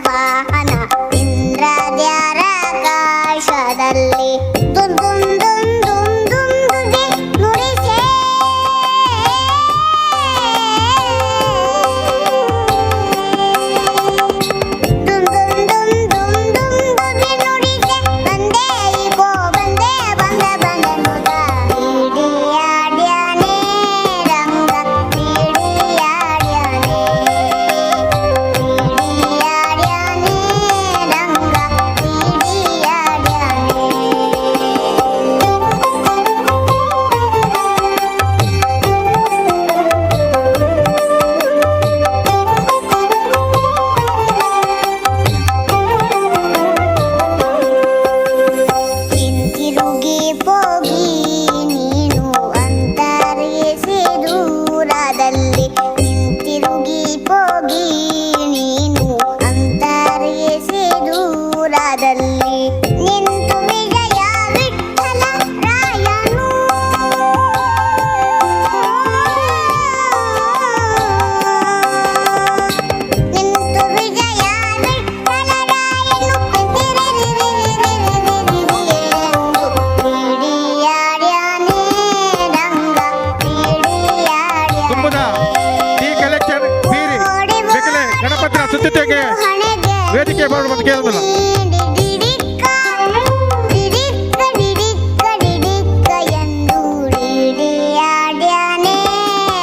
ವಾಹನ ಇಂದ್ರದ್ಯಾರ ಆಕಾಶದಲ್ಲಿ ದುಮ್ ದುಮ್ ದುಮ್ ದುಮ್ ದುಮ್ ದುಗೆ ನುಡಿಸೆ ದುಮ್ ದುಮ್ ದುಮ್ ದುಮ್ ದುಮ್ ದುಗೆ ನುಡಿಸೆ ಬಂದೆ ಈಗೋ ಬಂದೆ ಬಂದೆ ಬಂದೆ ಮುದ ಹಿಡಿಯಾಡ್ಯಾನೆ ರಂಗ ಹಿಡಿಯಾಡ್ಯಾನೆ ಹಿಡಿಯಾಡ್ಯಾನೆ ರಂಗ ಹಿಂತಿರುಗಿ ಹೋಗಿ ನೀನು ಅಂತರಿಸಿ ದೂರದಲ್ಲಿ ಹಿಂತಿರುಗಿ ಹೋಗಿ ನೀನು ಅಂತರಿಸಿ ದೂರದಲ್ಲಿ ನಿಂತು ವಿಜಯ ವಿಠಲ ರಾಯನು ನಿಂತು ವಿಜಯ ವಿಠಲ ರಾಯನು ಹಿಡಿಯಾಡ್ಯಾನೆ ರಂಗ ತುಂಬದ ಈ ಕಲೆಕ್ಷನ್ ಬೀರಿ ಬೇಕಲೆ ಗಣಪತಿನ ಸುತ್ತಿಗೆ ಹಣೆಗೆ ವೇದಿಕೆ ಬರೋದು ಮತ್ತೆ ಕೇಳೋದಿಲ್ಲ. ಡಿಡಿಕ್ಕ ಡಿಡಿಕ್ಕ ಡಿಡಿಕ್ಕ ಡಿಡಿಕ್ಕ ಎಂದು ಹಿಡಿಯಾಡ್ಯಾನೆ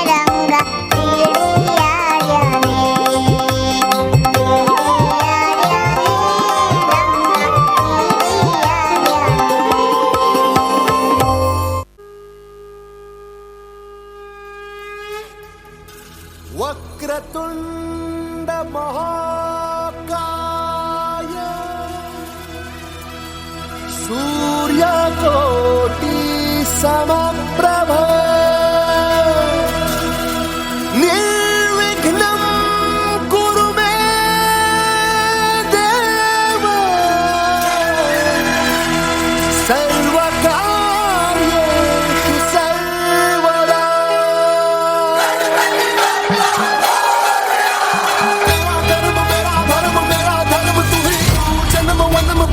ರಂಗ ಹಿಡಿಯಾಡ್ಯಾನೆ ವಕ್ರತುಂಡ ಮಹಾಕಾಯ ಸೂರ್ಯಕೋಟಿ ಸಮಪ್ರಭ ನಿರ್ವಿಘ್ನಂ ಕುರು ಮೇ ದೇವ ಸರ್ವಕಾರ್ಯೇಷು ಸರ್ವದಾ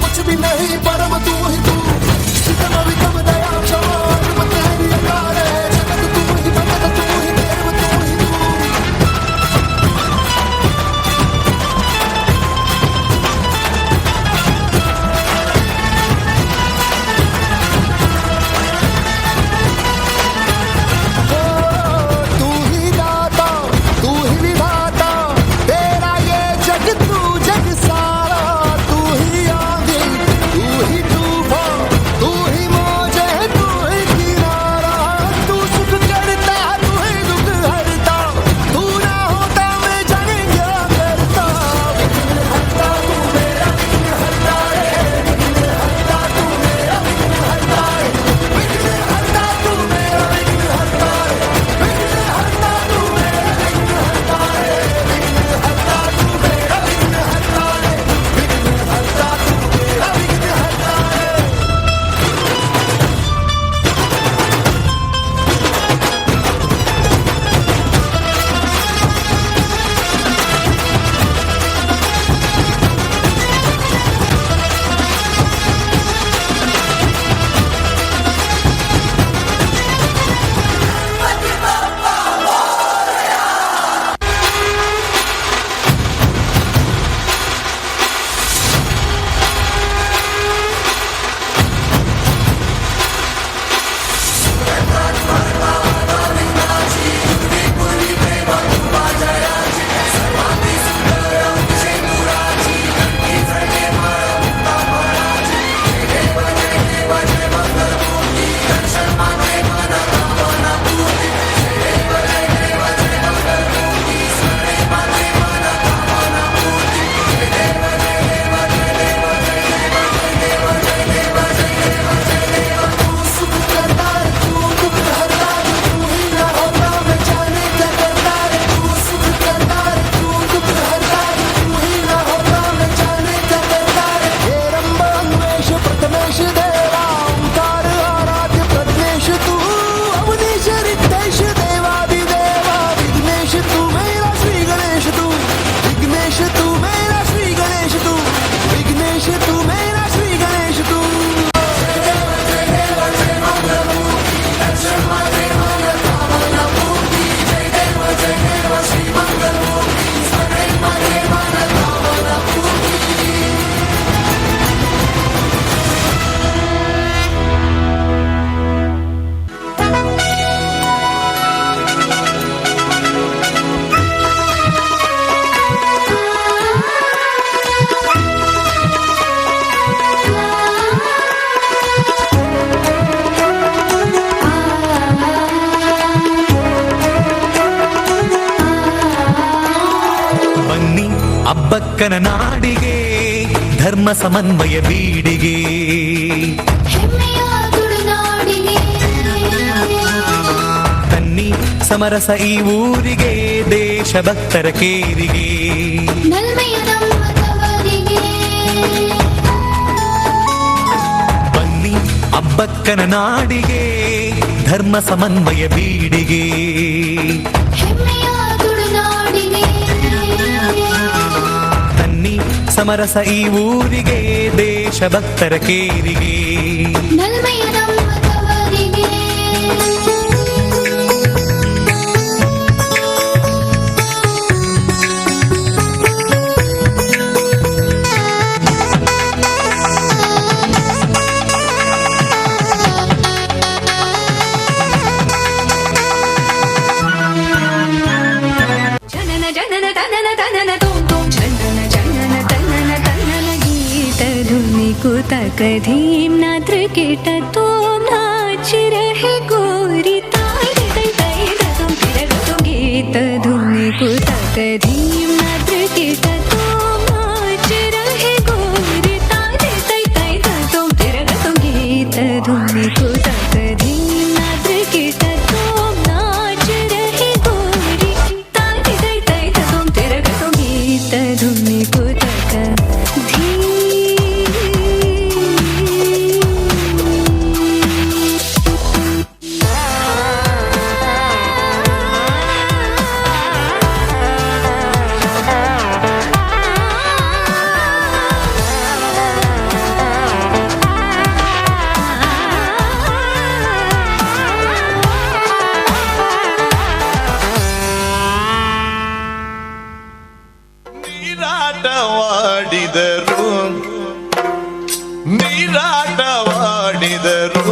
कुछ भी नहीं परम तू ही तू सितम वितम दया क्षमा तेरी अकार है ಅಬ್ಬಕ್ಕನ ನಾಡಿಗೆ ಧರ್ಮ ಸಮನ್ವಯ ಬೀಡಿಗೆ ಹೆಮ್ಮೆಯ ತುಳುನಾಡಿಗೆ ತನ್ನಿ ಸಮರಸ ಈ ಊರಿಗೆ ದೇಶಭಕ್ತರ ಕೇರಿಗೆ ನಲ್ಮೆಯ ನಮ್ಮ ತವರಿಗೆ ಬನ್ನಿ ಅಬ್ಬಕ್ಕನ ನಾಡಿಗೆ ಧರ್ಮ ಸಮನ್ವಯ ಬೀಡಿಗೆ ಹೆಮ್ಮೆಯ ತುಳುನಾಡಿಗೆ ತನ್ನಿ ಸಮರಸ ಈ ಊರಿಗೆ ದೇಶಭಕ್ತರ ಕೇರಿಗೆ ನಲ್ಮೆಯ ನಮ್ಮ ತವರಿಗೆ ಜನನ ಜನನ ತನನ ತನನ ತೋಂ ತೋಂ ಜನನ ಜನನ ತನನ ತನನ ಗೀತ ಧುನಿ ಕುತಕ धीम नात्र केट तो नाच रहे गोरी ताई तई तई तुम तिरग तुम गीत धुनी कुतक धीम नात्र केट तो नाच रहे गोरी ताई तई तई तुम तिरग तुम गीत धुनी कुतक धीम नात्र केट तो नाच रहे गोरी ताई तई तई तुम तिरग तुम गीत धुनी कुतक धीम ನೀರಾಟವಾಡಿದರು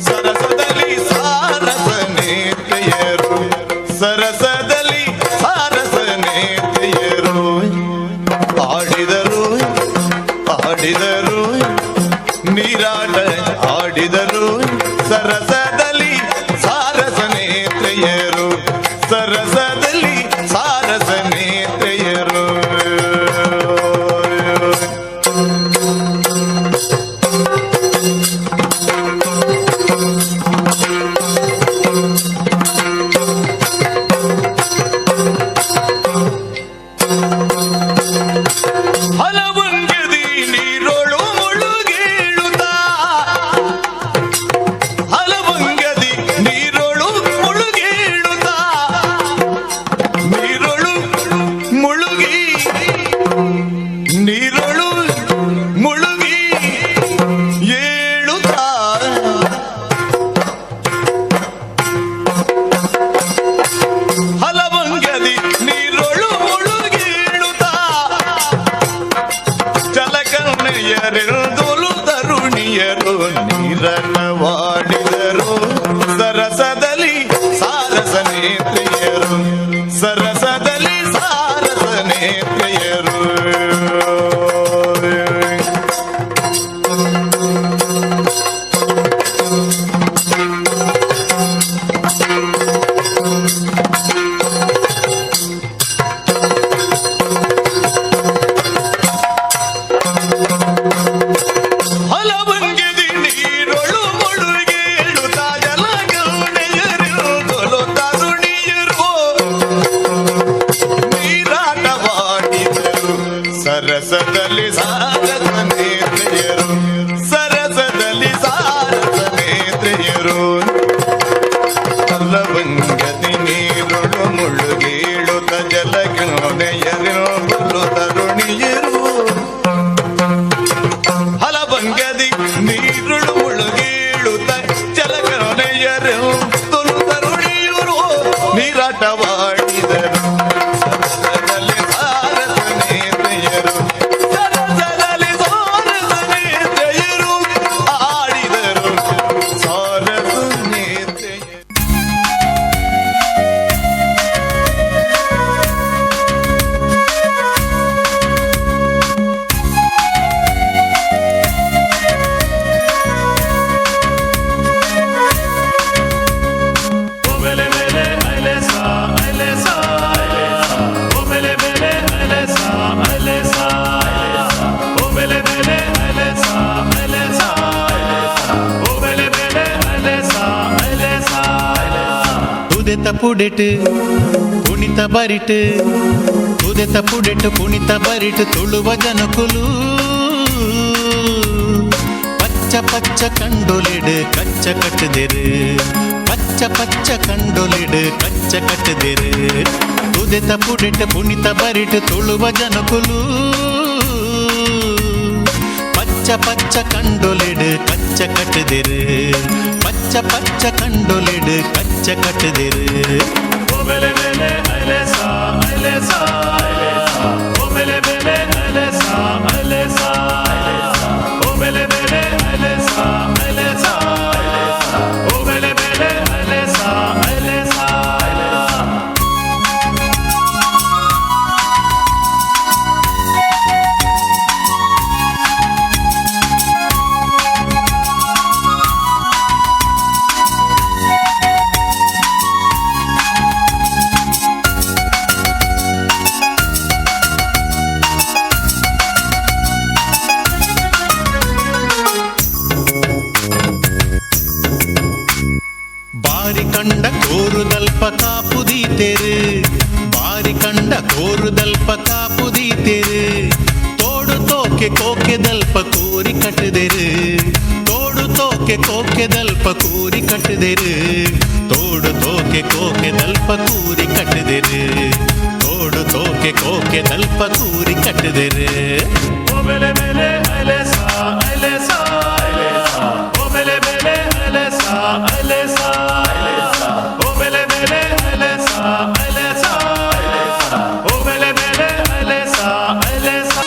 ಸರಸದಲ್ಲಿ ಸಾರಸನೇತೆಯರು ಸರಸದಲ್ಲಿ ಸಾರಸನೇತೆಯರು ಆಡಿದರು ಆಡಿದರು ನೀರಾಟ ಆಡಿದರು ಸರಸದಲ್ಲಿ ಸಾರಸನೇತೆಯರು ಸರಸದಲ್ಲಿ ಸಾರಸನೇತೆಯರು ಹಲವಂಗದಿ ನೀರೊಳು ಮುಳುಗೇಳುತ್ತಾ ಹಲವಂಗದಿ ನೀರೊಳು ಮುಳುಗೇಳುತ್ತಾ ನೀರೊಳು ಮುಳುಗಿ ನೀರೊಳು ಮುಳುಗಿ ಏಳುತ್ತಾ ಹಲವಂಗದಿ ನೀರೊಳು ಮುಳುಗೇಳುತ್ತಾ ಜಲಕರ್ಣೆಯರೆಂದೊಲು ತರುಣಿಯರು ನೀರಟವಾಡಿದರು ಸರಸದಲ್ಲಿ ಸಾರಸನೇತ್ರೆಯರು ಸರಸದಲ್ಲಿ ಸಾರಸನೇತ್ರೆಯರು ಹಲವಂಗದಿ ನೀರೊಳು ಮುಳುಗೇಳುತ್ತಾ ಜಲಗೌಣೆಯರೆಂದೊಲು ತರುಣಿಯರು ನೀರಾಟವಾಡಿದರು ಸರಸದಲ್ಲಿ ಸಾರಸನೇತ್ರೆಯರು ಸರಸದಲ್ಲಿ ಸಾರಸನೇತ್ರೆಯರು ಹಲವಂಗದಿ ನೀರೊಳು ಮುಳುಗೇಳುತ್ತ ಜಲಗೌಣೆಯರೆಂದೊಲು ತರುಣಿಯರು ಹಲವಂಗದಿ ನೀರುಳು ಮುಳುಗೇಳುತ್ತ ಜಲಗೌಣೆಯರೆಂದೊಲು ತರುಣಿಯರು ನೀರಾಟವಾಡಿದರು ಸರಸದಲ್ಲಿ ಸಾರಸನೇತೆಯರು ಸರಸದಲ್ಲಿ ತುದೆತ ಪುಡೆಟ್ ಕುಣಿತ ಬರಿಟ್ ತುದೆತ ಪುಡೆಟ್ ಕುಣಿತ ಬರಿಟ್ ತುಳುವ ಜನಕುಲು ಪಚ್ಚ ಪಚ್ಚ ಕಂಡೊಲಿಡ್ ಕಚ್ಚ ಕಟ್ಟದಿರು ಪಚ್ಚ ಪಚ್ಚ ಕಂಡೊಲಿಡ್ ಕಚ್ಚ ಕಟ್ಟದಿರು ತುದೆತ ಪುಡೆಟ್ ಕುಣಿತ ಬರಿಟ್ ತುಳುವ ಜನಕುಲು ಪಚ್ಚ ಪಚ್ಚ ಕಂಡೊಲಿಡ್ ಕಚ್ಚ ಕಟ್ಟದಿರು ಪಚ್ಚ ಪಚ್ಚ ಕಂಡೊಲಿಡ್ ಕಚ್ಚ ಕಟ್ಟದಿರು ಓ ಬೆಲೆ ಬೆಲೆ ಅಲೆಸಾ ಅಲೆಸಾ ಓ ಬೆಲೆ ಬೆಲೆ ಅಲೆಸಾ ಅಲೆಸಾ ಓ ಬೆಲೆ ಬೆಲೆ ಅಲೆಸಾ ಅಲೆಸಾ ಓ ಬೆಲೆ ಬೆಲೆ ಅಲೆಸಾ ಅಲೆಸಾ ಬಾರಿ ಕಂಡ ಕೋರುದಲ್ಪ ಕಾಪುದೀತೆರು ಬಾರಿ ಕಂಡ ಕೋರುದಲ್ಪ ಕಾಪುದೀತೆರು ತೋಡು ತೋಕೆ ಕೋಕೆದಲ್ಪ ಕೂರಿ ಕಟ್ಟದೆರು ತೋಡು ತೋಕೆ ಕೋಕೆದಲ್ಪ ಕೂರಿ ಕಟ್ಟದೆರು ತೋಡು ತೋಕೆ ಕೋಕೆದಲ್ಪ ಕೂರಿ ಕಟ್ಟದೆರು ತೋಡು ತೋಕೆ ಕೋಕೆದಲ್ಪ ಕೂರಿ ಕಟ್ಟದೆರು ಓ ಬೆಲೆ ಬೆಲೆ ಅಲೆಸಾ ಅಲೆಸಾ ಓ ಬೆಲೆ ಬೆಲೆ ಅಲೆಸಾ ಅಲೆಸಾ ಓ ಬೆಲೆ ಬೆಲೆ ಅಲೆಸಾ ಅಲೆಸಾ ಓ ಬೆಲೆ ಬೆಲೆ ಅಲೆಸಾ ಅಲೆಸಾ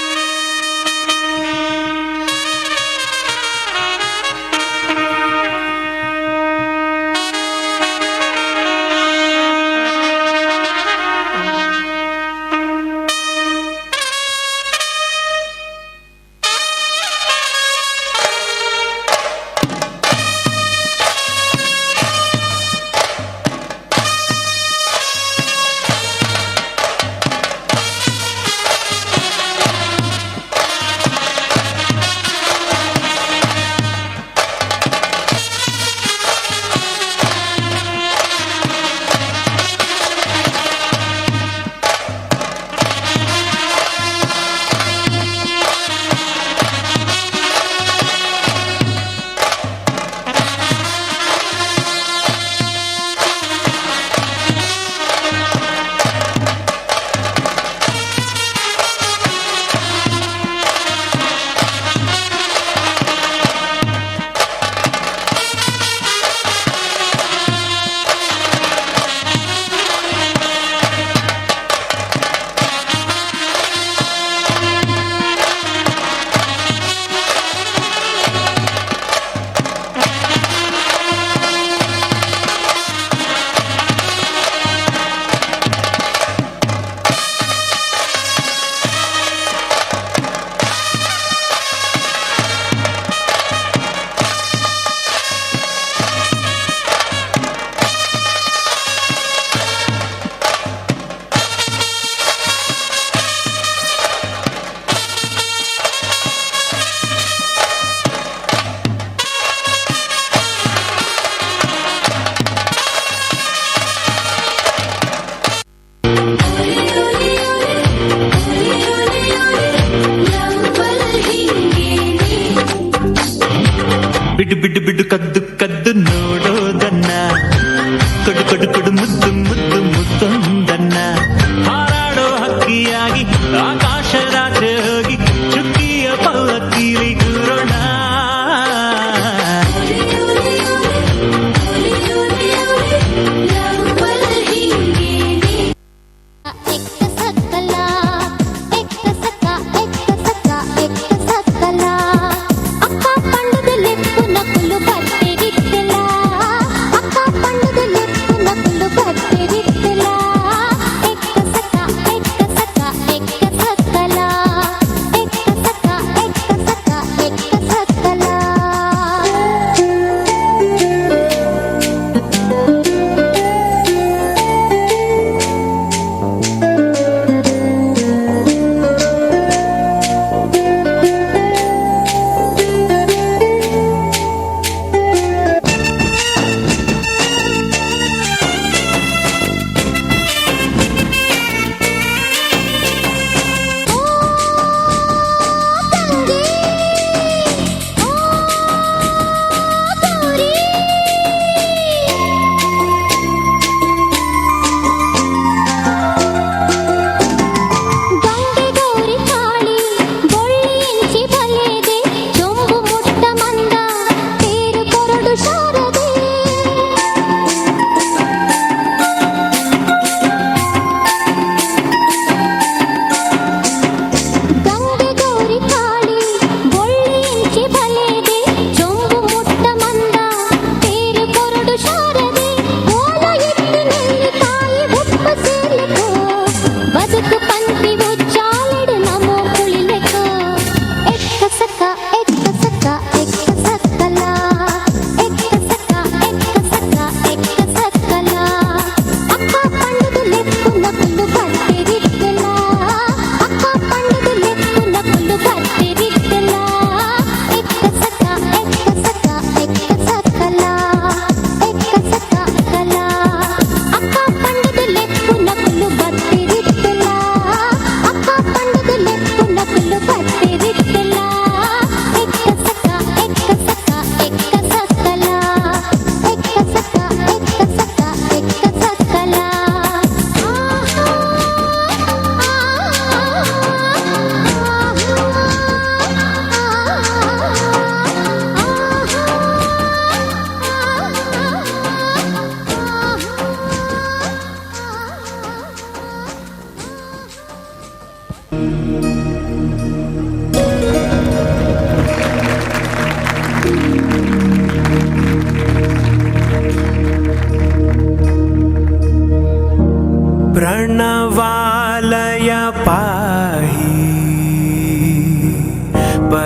ಬಿಡು ಬಿಡು ಬಿಡು ಕದ್ದು ಕದ್ದು ನೋಡೋದನ್ನ ಕೊಡು ಕೊಡು ಕೊಡು ಮುದ್ದು ಮುದ್ದು ಮುದ್ದೊಂದನ್ನ ಹಾರಾಡೋ ಹಕ್ಕಿಯಾಗಿ ಆಕಾಶ ರಾತ್ರಿ ಹೋಗಿ ಚುಕ್ಕಿಯ ಪಲ್ಲಕ್ಕಿಲಿ ಕೂರೋಣ ಅಕ್ಕ ಕಂಡದಲ್ಲಿ ಪುನಃ ಪುಲ್ಲು ಕಟ್ಟೆಗೆ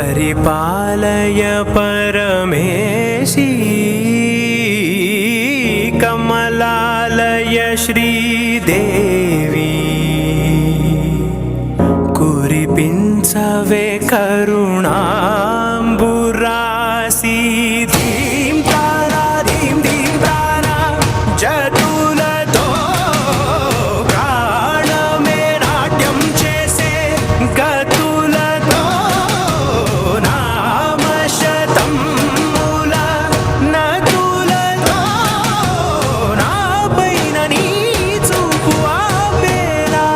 परिपालय परमेशी कमलालय श्रीदेवी कुरिपिंचवे करुणांबुरासी धीम तारा धीम धीम तारा जतुलतो प्राणमे नाट्यं చేసే గతులతో నామశతం మూల నదులతో నాపైన నీ చూపు ఆపేలా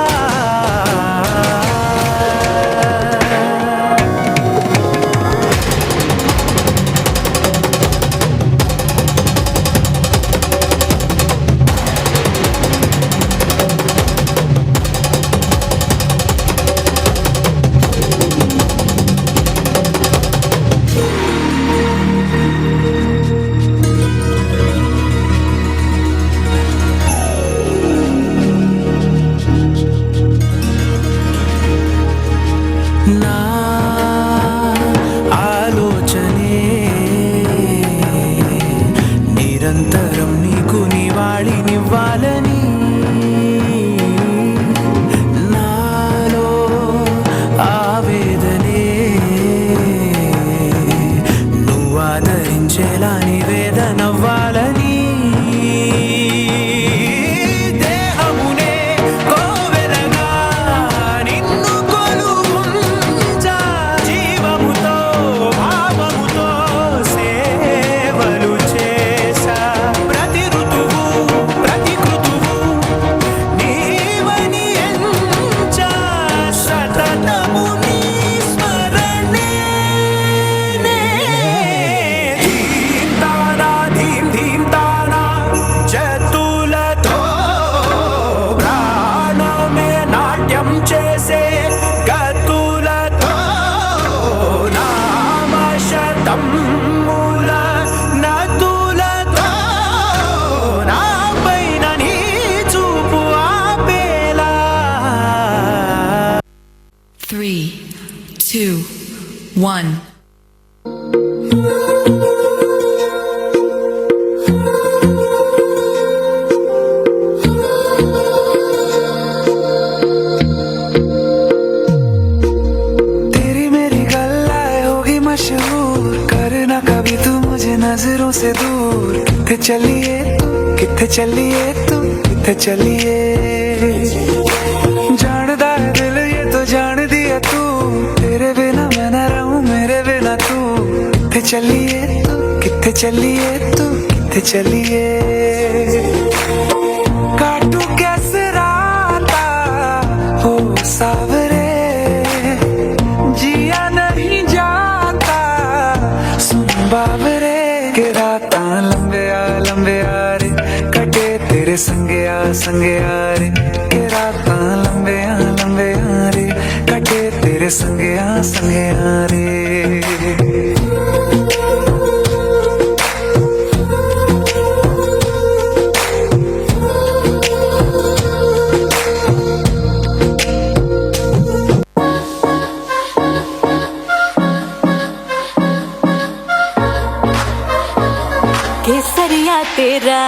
నా ఆలోచనే నిరంతరం నీకు నివాళినివ్వాలని నాలో ఆవేదనే నువ్వు ఆదరించేలా నివేదనవ్వాలని దేహమునే కోవెలగా నిన్ను కొలువుంచా జీవముతో భావముతో సేవలు చేసా ప్రతి ఋతువు ప్రతి కృతువు నీవని ఎంచా సతతము నీ స్మరణే ధీం తానా ధీం ధీం తానా జతులతో ప్రాణమే నాట్యం చేసే గతులతో నామశతం మూల నదులతో నాపైన నీ చూపు ఆపేలా 3, 2, 1. तेरी मेरी गल्लाएं होगी मशहूर करना कभी तू मुझे नजरों से दूर किथे चलिए तू किथे चलिए तू किथे चलिए जानदा है दिल ये तो जान दिया तू तेरे बिना मैं न रहूं मेरे बिना तू किथे चलिए तू किथे चलिए तू किथे चलिए काटू कैसे राता हो सावरे जिया नहीं जाता सुन बाबरे के राता लंबे आ रे कटे तेरे संगे आ रे के राता लंबे आ रे कटे तेरे संगे आ रे केसरिया तेरा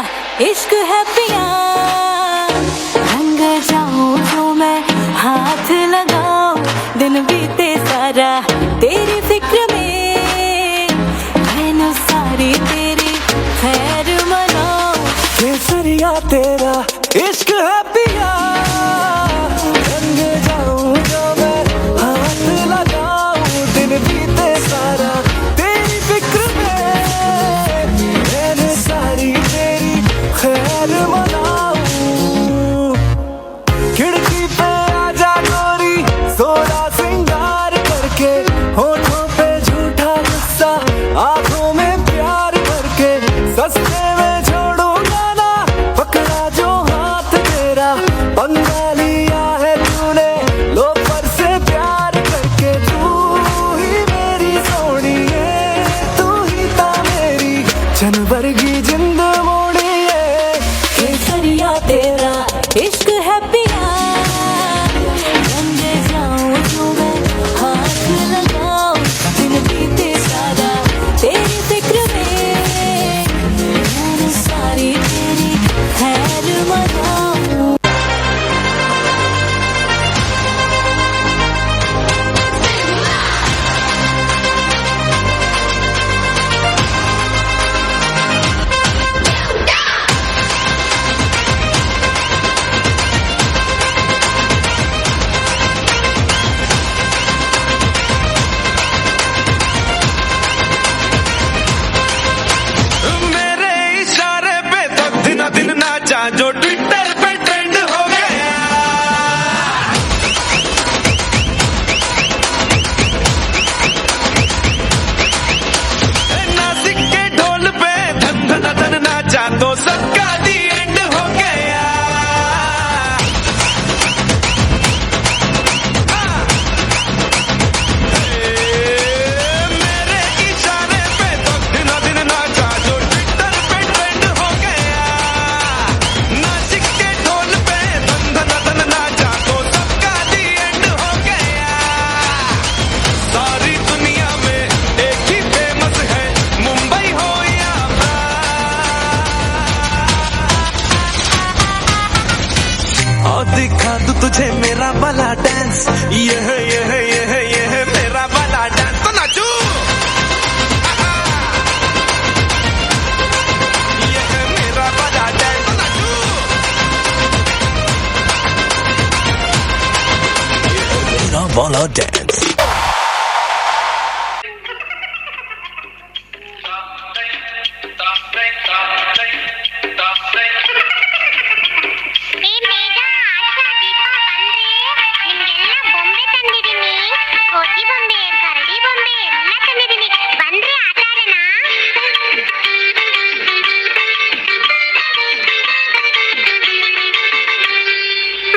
इश्क है पिया रंग जाऊं जो मैं हाथ लगाऊं दिन बीते सारा तेरी फिक्र में मैंने सारी तेरी खैर मनाऊं केसरिया तेरा इश्क है पिया रंग जाऊं जो मैं हाथ लगाऊं दिन बीते सारा तेरी फिक्र में मैंने सारी तेरी खैर मनाऊं खिड़की पे आजा गोरी सोना सिंगार करके होठों पे झूठा गुस्सा आंखों में प्यार करके सस्ते में छोड़ूंगा ना पकड़ा जो हाथ तेरा Now dance. ಏ ಮೇಘ, ಆಶಾ, ದೀಪ ಬಂದ್ರೆ ನಿಮ್ಗೆಲ್ಲ ಬೊಂಬೆ ತಂದಿದೀನಿ. ಕೋತಿ ಬೊಂಬೆ, ಕರಡಿ ಬೊಂಬೆ ಎಲ್ಲ ತಂದಿದೀನಿ. ಬಂದ್ರೆ ಆಟ ಆಡೋಣ.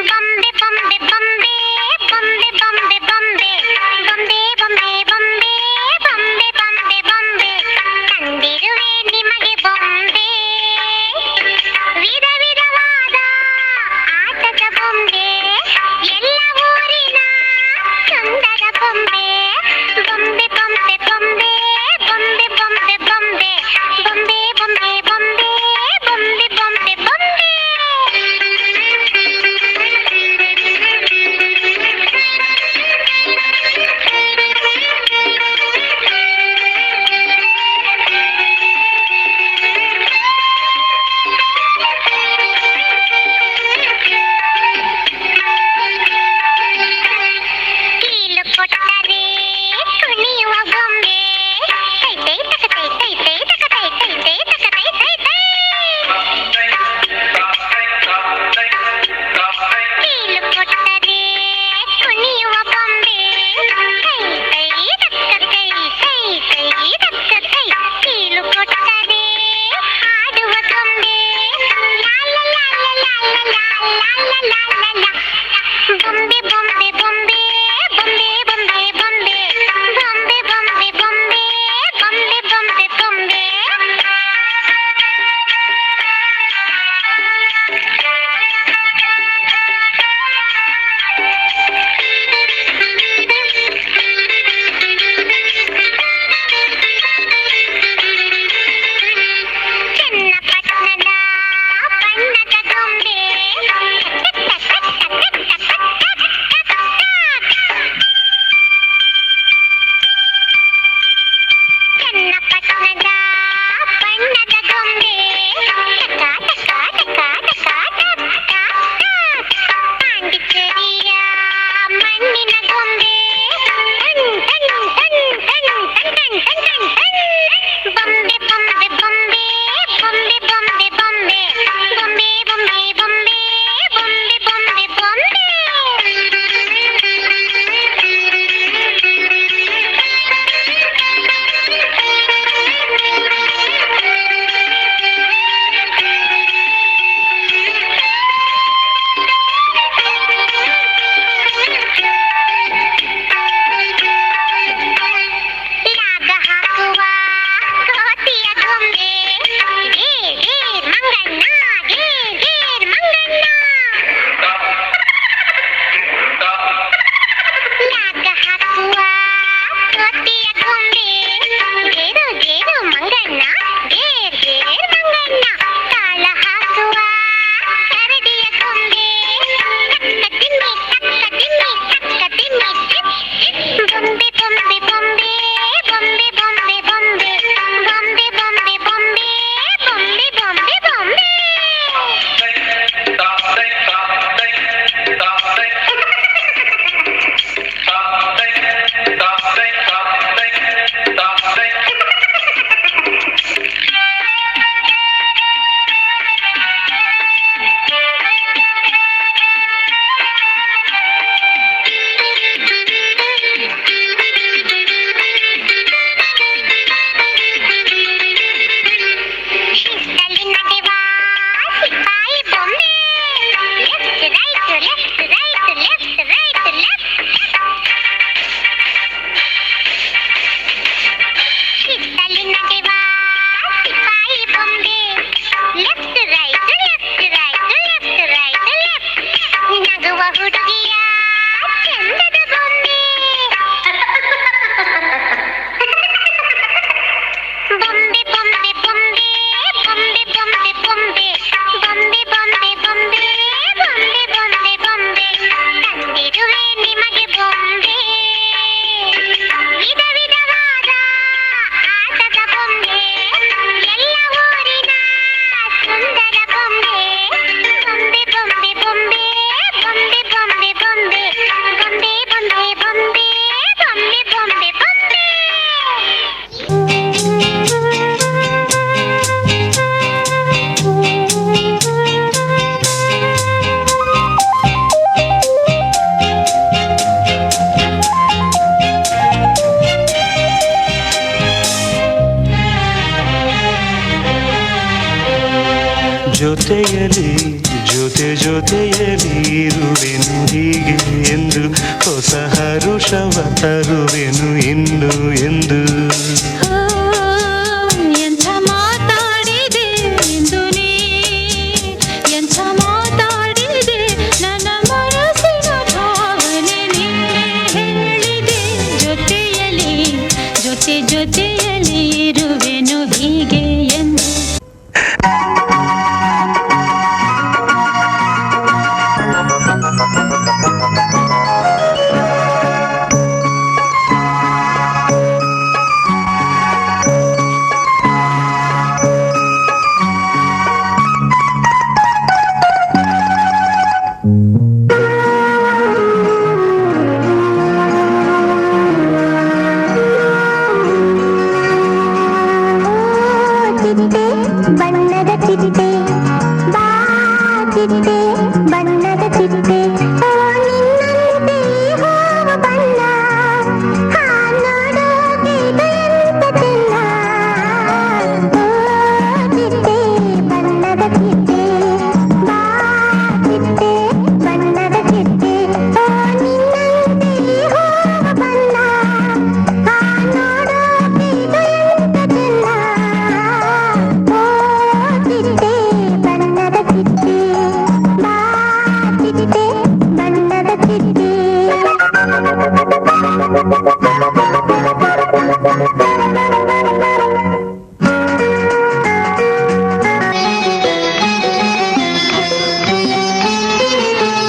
ಬೊಂಬೆ ಬೊಂಬೆ ಬೊಂಬೆ ಬೊಂಬೆ ಬೊಂಬೆ ಬೊಂಬೆ ಬೊಂಬೆ ಬೊಂಬೆ ಬೊಂಬೆ ಬೊಂಬೆ ಬೊಂಬೆ ಬೊಂಬೆ ತಂದಿರುವೆ ನಿಮಗೆ ಬೊಂಬೆ. ವಿಧ ವಿಧವಾದ ಆಟದ ಬೊಂಬೆ, ಎಲ್ಲ ಊರಿನ ಸುಂದರ ಬೊಂಬೆ. ಬೊಂಬೆ ಬೊಂಬೆ ಬೊಂಬೆ ಬೊಂಬೆ ಬೊಂಬೆ ಬೊಂಬೆ ಬೊಂಬೆ ಬೊಂಬೆ ಬೊಂಬೆ ಬೊಂಬೆ ಬೊಂಬೆ ಬೊಂಬೆ. ಕೀಲು ಕೊಟ್ಟರೆ ಕುಣಿಯುವ ಬೊಂಬೆ. ತೈ ತೈ ತಕ ತೈ ತೈ ತೈ ತಕ ತೈ ತೈ ತೈ ತಕ ತೈ ತೈ ತೈ. ಕೀಲು ಕೊಟ್ಟರೆ ಕುಣಿಯುವ ಬೊಂಬೆ. ತೈ ತೈ ತಕ ತೈ ತೈ ತೈ ತಕ ತೈ. ಕೀಲು ಕೊಟ್ಟರೆ ಹಾಡುವ ಬೊಂಬೆ. ಲಾ ಲಾ ಲಾ ಲಾ ಲಾ ಲಾ ಲಾ ಲಾ ಲಾ ಲಾ ಲಾ. ಬೊಂಬೆ ಬೊಂಬೆ ಬೊಂಬೆ ಬೊಂಬೆ ಬೊಂಬೆ ಬೊಂಬೆ ಬೊಂಬೆ ಬೊಂಬೆ ಬೊಂಬೆ ಬೊಂಬೆ ಬೊಂಬೆ ಬೊಂಬೆ. ಚನ್ನಪಟ್ಟಣದ ಬಣ್ಣದ ಗೊಂಬೆ. ಚನ್ನಪಟ್ಟಣದ ಬಣ್ಣದ ಗೊಂಬೆ. ಟಕ ಟಕ ಟಕ ಟಕ ಟಕ ಟಕ. ಪಾಂಡಿಚೇರಿಯ ಮಣ್ಣಿನ ಗೊಂಬೆ. ಟನ್ ಟನ್ ಟನ್ ಟನ್ ಟನ್ ಟನ್ ಟನ್ ಟನ್ ಟನ್. ಬೊಂಬೆ ಬೊಂಬೆ ಬೊಂಬೆ ಬೊಂಬೆ ಬೊಂಬೆ ಬೊಂಬೆ ಬೊಂಬೆ ಬೊಂಬೆ ಬೊಂಬೆ ಬೊಂಬೆ ಬೊಂಬೆ ಬೊಂಬೆ. ಲಾಗ ಹಾಕುವ ಕೋತಿಯ ಗೊಂಬೆ. ಗೇರ್ ಗೇರ್ ಮಂಗಣ್ಣ, ಗೇರ್ ಗೇರ್ ಮಂಗಣ್ಣ. ಲಾಗ ಹಾಕುವ ಕೋತಿಯ ಗೊಂಬೆ. ಗೇರು ಗೇರು ಮಂಗಣ್ಣ, ಗೇರ್ ಗೇರ್ ಮಂಗಣ್ಣ. ತಾಳ ಹಾಕುವ ಕರಡಿಯ ಗೊಂಬೆ. ಟಕ್ಕ ತಿಮ್ಮಿ ಟಕ್ಕ ತಿಮ್ಮಿ ಟಕ್ಕ ತಿಮ್ಮಿ ಟಿಪ್ ಟಿಪ್. ಬೊಂಬೆ ಬೊಂಬೆ ಬೊಂಬೆ ಬೊಂಬೆ ಬೊಂಬೆ ಬೊಂಬೆ ಬೊಂಬೆ ಬೊಂಬೆ ಬೊಂಬೆ ಬೊಂಬೆ ಬೊಂಬೆ ಬೊಂಬೆ. ಜೊತೆಯಲಿ ಜೊತೆಯಲಿ ಇರುವೆನು ಹೀಗೆ ಎಂದು ಹೊಸ ಹರುಷವ ತರುವೆನು ಇನ್ನು ಎಂದು ಎಂಥ ಮಾತಾಡಿದೆ ಎಂದು ನೀ ಎಂಥ ಮಾತಾಡಿದೆ ನನ್ನ ಮನಸ್ಸಿನ ಭಾವನೆ ನೀ ಹೇಳಿದೆ ಜೊತೆಯಲಿ ಜೊತೆಯಲಿ ಇರುವೆನು ಹೀಗೆ ಎಂದು ಚಿಟ್ಟೆ ಬಣ್ಣದ ಚಿಟ್ಟೆ ಬಾ ಚಿಟ್ಟೆ ಬಣ್ಣದ ಚಿಟ್ಟೆ ಓ ನಿನ್ನಂತೆ ಹೂವ ಬಣ್ಣ ಹಾ ನೋಡೋಕೆ ಎಂತ ಚೆನ್ನ ಓ ಚಿಟ್ಟೆ ಬಣ್ಣದ ಚಿಟ್ಟೆ ಬಾ ಚಿಟ್ಟೆ ಬಣ್ಣದ ಚಿಟ್ಟೆ ಓ ನಿನ್ನಂತೆ ಹೂವ ಬಣ್ಣ ಹಾ ನೋಡೋಕೆ ಎಂತ ಚೆನ್ನ ಓ ಚಿಟ್ಟೆ ಬಣ್ಣದ ಚಿಟ್ಟೆ ಬಾ ಚಿಟ್ಟೆ ಬಣ್ಣದ ಚಿಟ್ಟೆ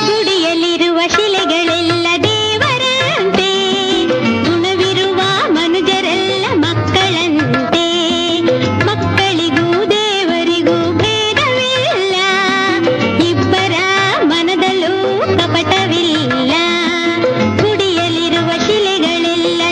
ಗುಡಿಯಲ್ಲಿರುವ ಶಿಲೆಗಳೆಲ್ಲ ದೇವರಂತೆ ಗುಣವಿರುವ ಮನುಜರೆಲ್ಲ ಮಕ್ಕಳಂತೆ ಮಕ್ಕಳಿಗೂ ದೇವರಿಗೂ ಭೇದವಿಲ್ಲ ಇಬ್ಬರ ಮನದಲ್ಲೂ ಕಪಟವಿಲ್ಲ ಗುಡಿಯಲ್ಲಿರುವ ಶಿಲೆಗಳೆಲ್ಲ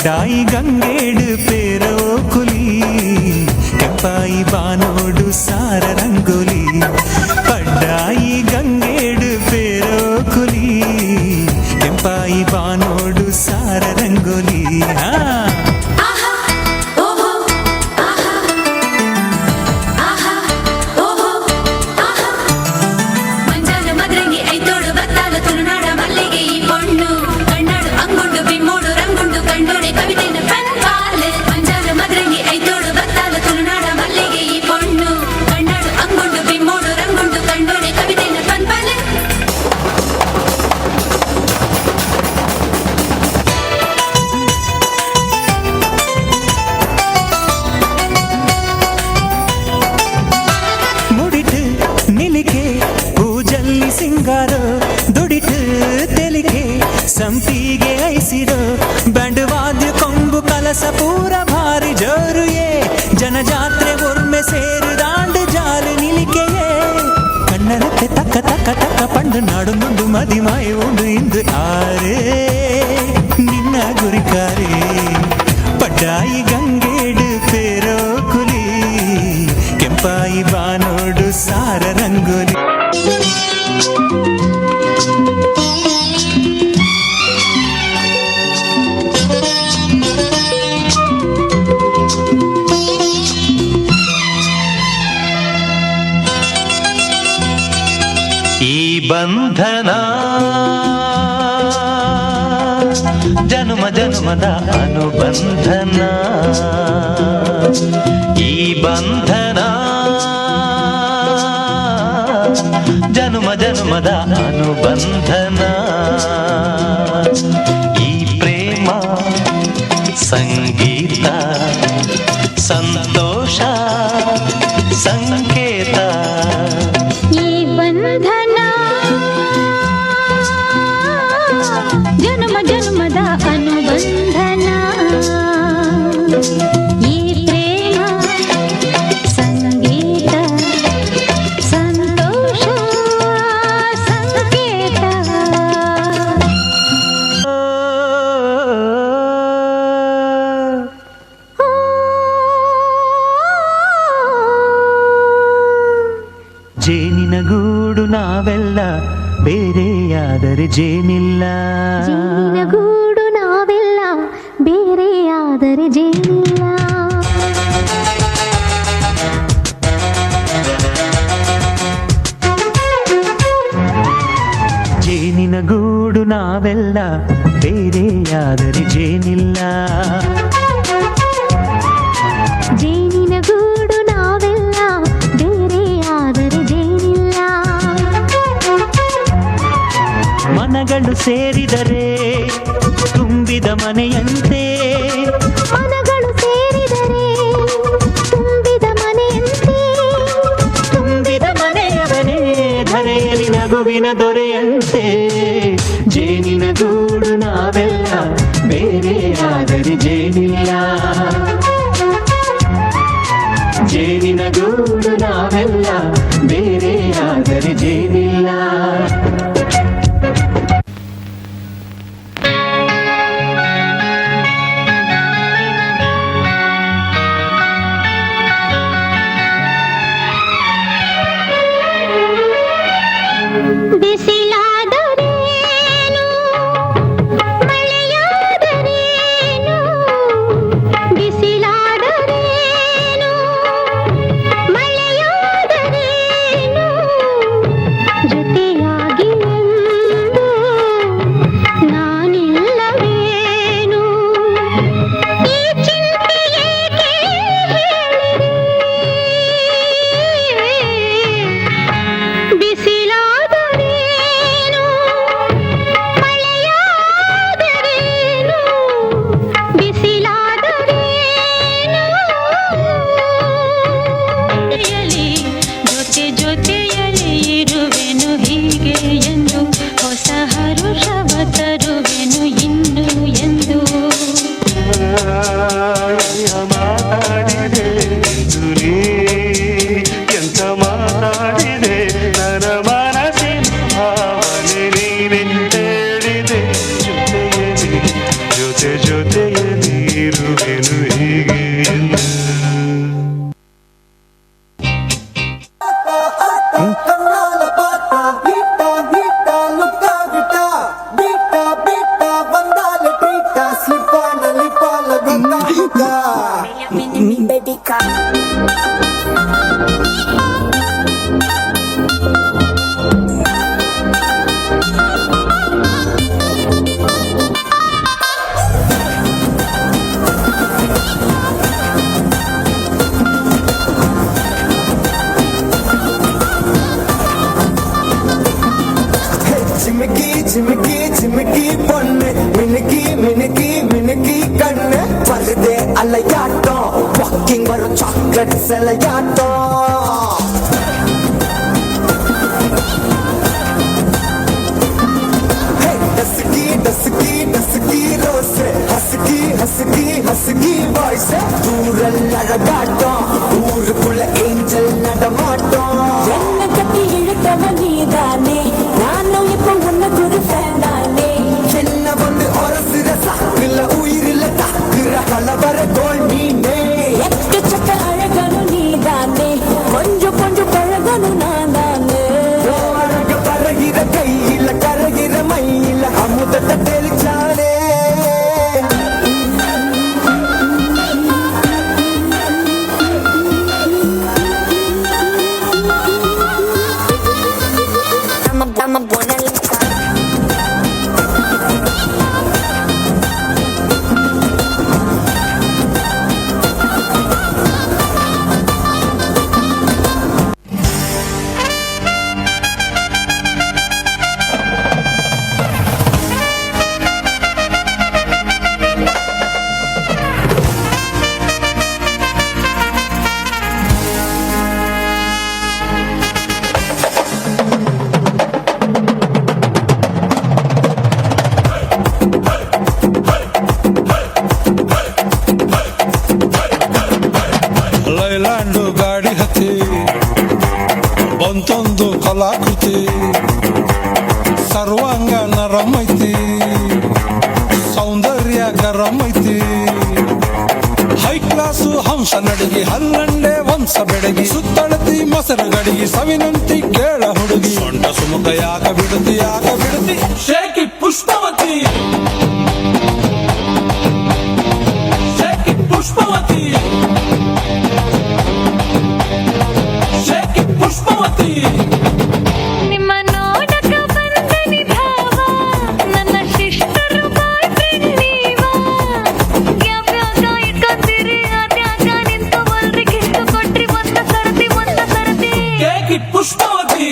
ಪಡ್ಡಾಯಿ ಗಂಗೇಡು ಪೇರೋ ಕುಲಿ ಕೆಂಪಾಯಿ ಬಾನೋಡು ಸಾರ ರಂಗೋಲಿ ಪಡ್ಡಾಯಿ ಗಂಗೇಡು ಪೇರೋ ಕುಲಿ ಕೆಂಪಾಯಿ ಬಾನೋಡು ಸಾರ ರಂಗೋಲಿ ಸಂಪಿಗೆ ಐಸಿರೋ ಬ್ಯಾಂಡ್ ವಾದ್ಯ ಕೊಂಬು ಕಲಸ ಪೂರ ಭಾರಿ ಜೋರುಯೇ ಜನಜಾತ್ರೆ ಒರ್ಮೆ ಸೇರು ದಾಂಡು ಜಾಲು ನಿಲಿಕೆಯೇ ಕಣ್ಣನಕ್ಕೆ ತಕ್ಕ ತಕ್ಕ ತಕ್ಕ ಪಂಡು ನಾಡು ಮುಂಡು ಮದಿಮಾಯ ಉಂಡು ಇಂದು ಆರೇ ನಿನ್ನ ಗುರಿಕಾರೇ ಪಡ್ಡಾಯಿ ಗಂಗೇಡು ಪೇರೋ ಕುಲಿ ಕೆಂಪಾಯಿ ಬಾನೋಡು ಸಾರ ರಂಗೋಲಿ ಈ ಬಂಧನ ಜನ್ಮ ಜನ್ಮದ ಅನುಬಂಧನ ಈ ಬಂಧನ ಜನ್ಮ ಜನ್ಮದ ಅನುಬಂಧನ ಈ ಪ್ರೇಮ ಸಂಗೀತ ಸಂತೋಷ ಸಂಕೇತ ಈ ಬಂಧನ ಜನ್ಮ ಜನ್ಮದ ಅನುಬಂಧನ ಈ ಪ್ರೇಮ ಸಂಗೀತ ಸಂತೋಷ ಸಂಕೇತ ಜೇನಿನ ಗೂಡು ನಾವೆಲ್ಲ ಬೇರೆಯಾದರೆ ಜೇನಿಲ್ಲ ಜೇನಿನ ಗೂಡು ನಾವೆಲ್ಲ ಬೇರೆಯಾದರೆ ಜೇನಿಲ್ಲ ಜೇನಿನ ಗೂಡು ನಾವೆಲ್ಲ ಬೇರೆಯಾದರೆ ಜೇನಿಲ್ಲ ಜೇನಿನ ಗೂಡು ನಾವೆಲ್ಲ ಬೇರೆಯಾದರೆ ಜೇನಿಲ್ಲ ಮನಗಳು ಸೇರಿದರೆ ತುಂಬಿದ ಮನೆಯಂತೆ ಮನಗಳು ಸೇರಿದರೆ ತುಂಬಿದ ಮನೆಯಂತೆ ತುಂಬಿದ ಮನೆಯವನೇ ಧರೆಯಲ್ಲಿ ನಗುವಿನ ದೊರೆಯಂತೆ ಜೇನಿನ ಗೂಡು ನಾವೆಲ್ಲ ಬೇರೆಯಾದರೆ ಜೇನಿಲ್ಲ ಜೇನಿನ ಗೂಡು ನಾವೆಲ್ಲ ಬೇರೆಯಾದರೆ ಜೇನಿಲ್ಲ ಬಿಸಿಲಾದರೇನು ಮಳೆಯಾದರೇನು ಬಿಸಿಲಾದರೇನು ಮಳೆಯಾದರೇನು ಜೊತೆಯಾದ ಹೇಳುವೆನು ಹೇಗೆ ಎಂದು. ಕಣ್ಣಾಲ ಪಾಟ ಹಿಟ್ಟ ಹಿಟ್ಟ ಲುಕ್ಕ ಗಿಟ್ಟ ಬಿಟ್ಟ ಬಿಟ್ಟ ಬಂದಾಲ ಟ್ರೀಟ ಸ್ಲಿಪ್ಪಾನಲ್ಲಿ ಪಾಲ ಗೊತ್ತಾಗಿದ್ದ. ചിമിക്കി ചിമിക്കി ചിമിക്കി പൊണ്ണ് മിനുക്കി മിനുക്കി മിനുക്കി കണ്ണ് വെറുതെ അലയാട്ടോ വാക്കിംഗ് വരും ചോക്ലേറ്റ് സെലയാട്ടോ. Dusky dusky dusky rose husky husky husky voice ദൂരൽ അഴകാട്ടോ ഊരുക്കുള്ള ഏഞ്ചൽ നടമാട്ടോ. என்ன கட்டி இழுத்தவ நீதானே நானும் இப்போ உன்ன குரு ஃபேனானே. என்ன வந்து ஒரசுற சாக்குல உயிரில தாக்குற கலவர தோல் மீனே. எக்கச்சக்க அழகனும் நீதானே கொஞ்சம் கொஞ்சம் பழகனும் நான் தானே. அழக பறகிற கையில கரகிற மயில அமுதத்தை தெளிச்சானே. I'm a buena loca. Leyland ಗಾಡಿ ಹತ್ತಿ ಬಂತೊಂದು ಕಲಾಕೃತಿ ಸರ್ವಾಂಗ ನರಮೈತಿ ಸೌಂದರ್ಯ ಗರಮೈತಿ ಹೈ ಕ್ಲಾಸು ಹಂಸ ನಡಿಗೆ ಹಲ್ಲಂಡೆ ವಂಶ ಬೆಡಗಿ ಸುತ್ತಳತಿ ಮೊಸರು ಗಡಿಗೆ ಸವಿನಂತಿ ಕೇಳ ಹುಡುಗಿ ಸೊಂಟ ಸುಮುಖ ಯಾಕ ಬಿಡುತ್ತಿ shaky Pushpavati shaky Pushpavati shaky Pushpavati. ನಿಮ್ಮ ನೋಡಕ ಬಂದನಿ ಭಾವ ನನ್ನ ಶಿಷ್ಟರು ಬಾಯ್ ಫ್ರೆಂಡ್ ನೀವ ಯಾವ್ಯಾಗ ಇಟ್ಕೊಂತೀರಿ ಅದ್ಯಾಗ ನಿಂತು ಬಲ್ರಿ ಕಿತ್ತು ಕೊಟ್ರಿ ಒಂದ ಸರತಿ ಶೇಕಿ ಪುಷ್ಪವತಿ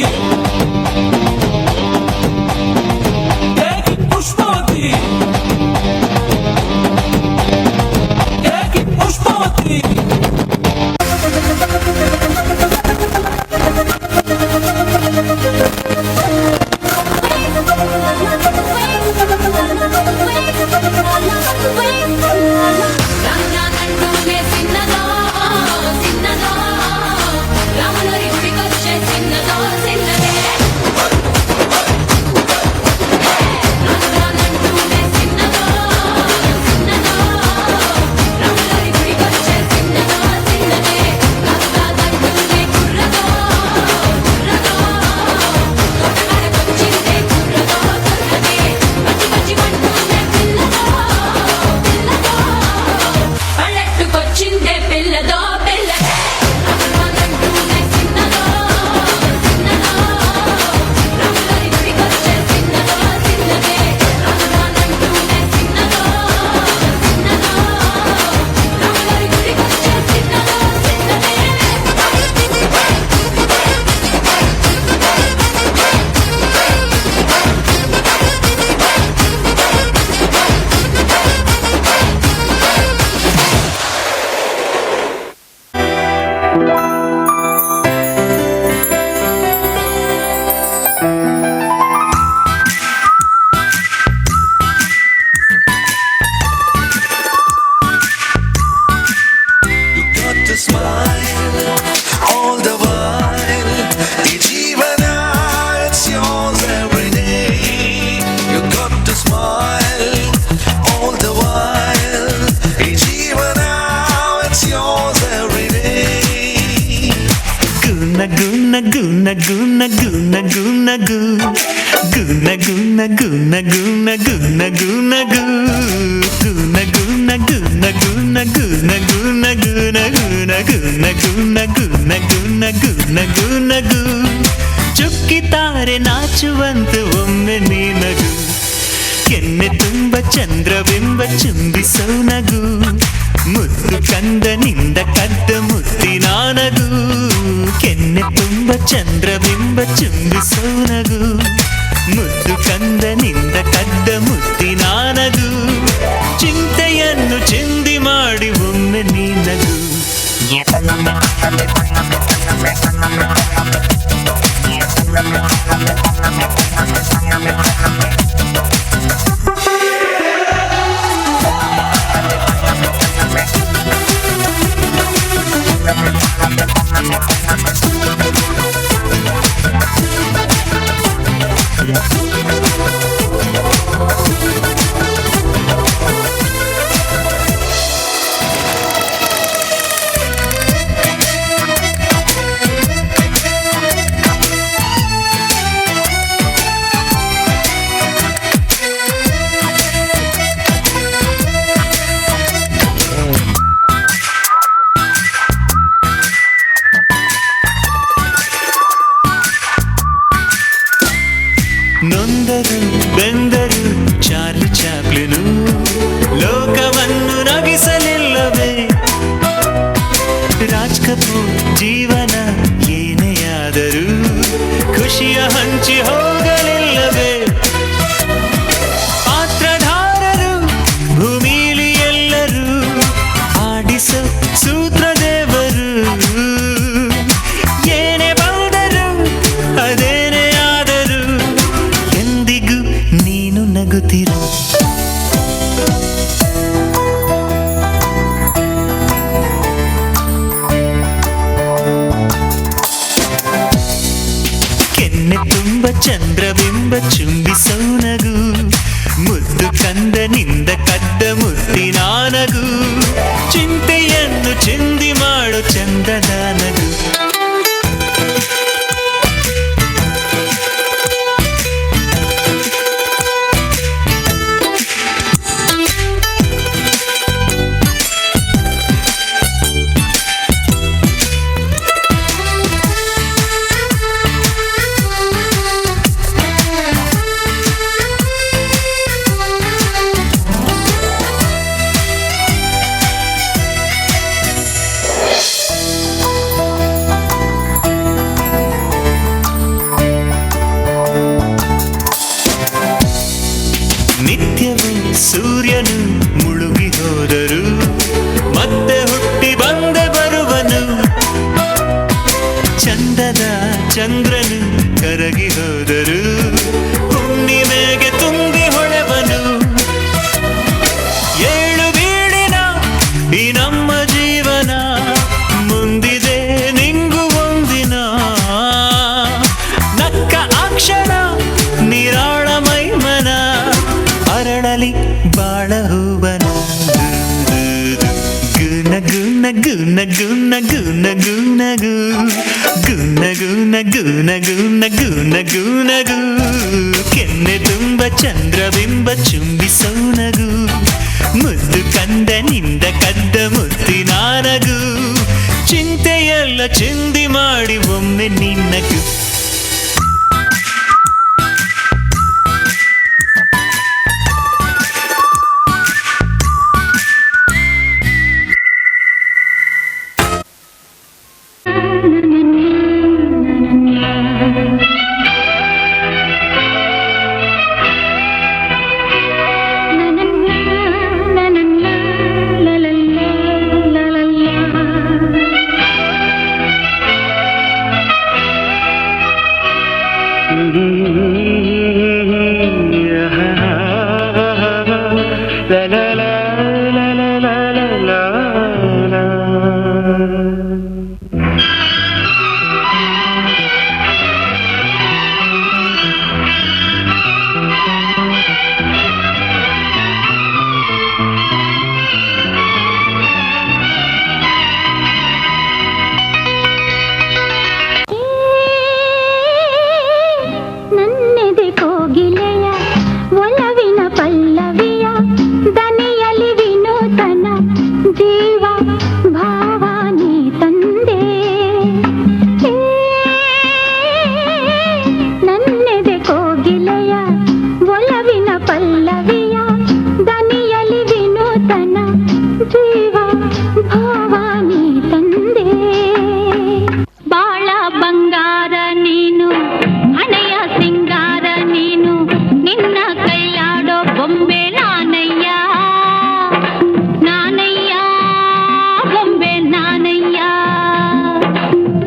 ನಗು ನಗು ನಗು ನಗು ನಗು ನಗು ನಗು ನಗು ನಗು ನಗು ನಗು ನಗು ನಗು ನಗು ನಗು ನಗು ನಗು ನಗು ಚುಕ್ಕಿತಾರೆ ನಾಚುವಂತೆ ಒಮ್ಮೆ ನೀ ನಗು ಕೆನ್ನೆ ತುಂಬ ಚಂದ್ರಬಿಂಬ ಚುಂಬಿಸೋ ನಗು ಮುದ್ದು ಕಂದನಿಂದ ಕದ್ದ ಮುತ್ತಿನ ನಗು ಕೆನ್ನೆ ತುಂಬ ಚಂದ್ರಬಿಂಬ ಚುಂಬಿಸೋ ನಗು ಮುದ್ದು ಕಂದನಿಂದ ಕದ್ದ ಮುತ್ತಿನ ನಗು ಚಿಂತೆಯನ್ನು ಚಿಂದಿ ಮಾಡಿ ಒಮ್ಮೆ ನೀ ನಗು ನೊಂದರು ಬೆಂದರು ಚಾರ್ಲಿ ಚಾಪ್ಲಿನು ಲೋಕವನ್ನು ನಗಿಸಲಿಲ್ಲವೇ ರಾಜ್ ಕಪೂರ್ ಜೀವನ ಏನೇ ಆದರೂ ಖುಷಿಯ ಹಂಚಿ ಹೋಗಲಿಲ್ಲವೇ ಪಾತ್ರಧಾರರು ಭೂಮಿಲಿ ಎಲ್ಲರೂ ಆಡಿಸೋ ಸೂತ್ರದೇವರು ಏನೇ ಬಂದರು ಅದೇನೇ ಆದರೂ ಎಂದಿಗೂ ನೀನು ನಗುತ್ತಿರು ಕೆನ್ನೆ ತುಂಬ ಚಂದ್ರಬಿಂಬ ಚುಂಬಿಸೋ ನಗು ಮುದ್ದು ಕಂದನಿಂದ ಕದ್ದ ಮುತ್ತಿನ ನಗು ಚಿಂತೆಯನ್ನು ಚಿಂದಿ ಮಾಡೋ ಚಂದದ ನಗು ನಿತ್ಯವೂ ಸೂರ್ಯನು ಮುಳುಗಿ ಹೋದರು ಮತ್ತೆ ಹುಟ್ಟಿ ಬಂದೆ ಬರುವನು ಚಂದದ ಚಂದ್ರನು ಕರಗಿ ಹೋದರು ಹುಣ್ಣಿಮೆಗೆ ತುಂಬಿ ಹೊಳೆವನು ಏಳು ಬೀಳಿನ ಈ ನಮ್ಮ ಜೀವನ ಮುಂದಿದೆ ನಿಂಗು ಒಂದಿನ ನಕ್ಕ ಅಕ್ಷರ ನಿರಾಳ ಮೈಮನ ಅರಳಲಿ ಬಾಳ ಹೂವನ ನಗು ನಗು ನಗು ನಗು ನಗು ನಗು ನಗು ನಗು ನಗು ನಗು ನಗು ನಗು ಕೆನ್ನೆ ತುಂಬ ಚಂದ್ರಬಿಂಬ ಚುಂಬಿಸೋ ನಗು ಮುದ್ದು ಕಂದನಿಂದ ಕದ್ದ ಮುತ್ತಿನ ನಗು ಚಿಂತೆಯೆಲ್ಲ ಚಿಂದಿ ಮಾಡಿ ಒಮ್ಮೆ ನಿನ್ನಗು ಜೀವ ಭಾವಾನಿ ತಂದೆ ನನ್ನೆದೆ ಕೋಗಿಲೆಯ ಒಲವಿನ ಪಲ್ಲವಿಯ ದನಿಯಲಿ ವಿನೂತನ ಜೀವ ಭಾವಾನಿ ತಂದೆ ಬಾಳ ಬಂಗಾರ ನೀನು ಹಣೆಯ ಸಿಂಗಾರ ನೀನು ನಿನ್ನ ಕೈಲಾಡೋ ಬೊಂಬೆ ನಾನಯ್ಯ ನಾನಯ್ಯ ಬೊಂಬೆ ನಾನಯ್ಯ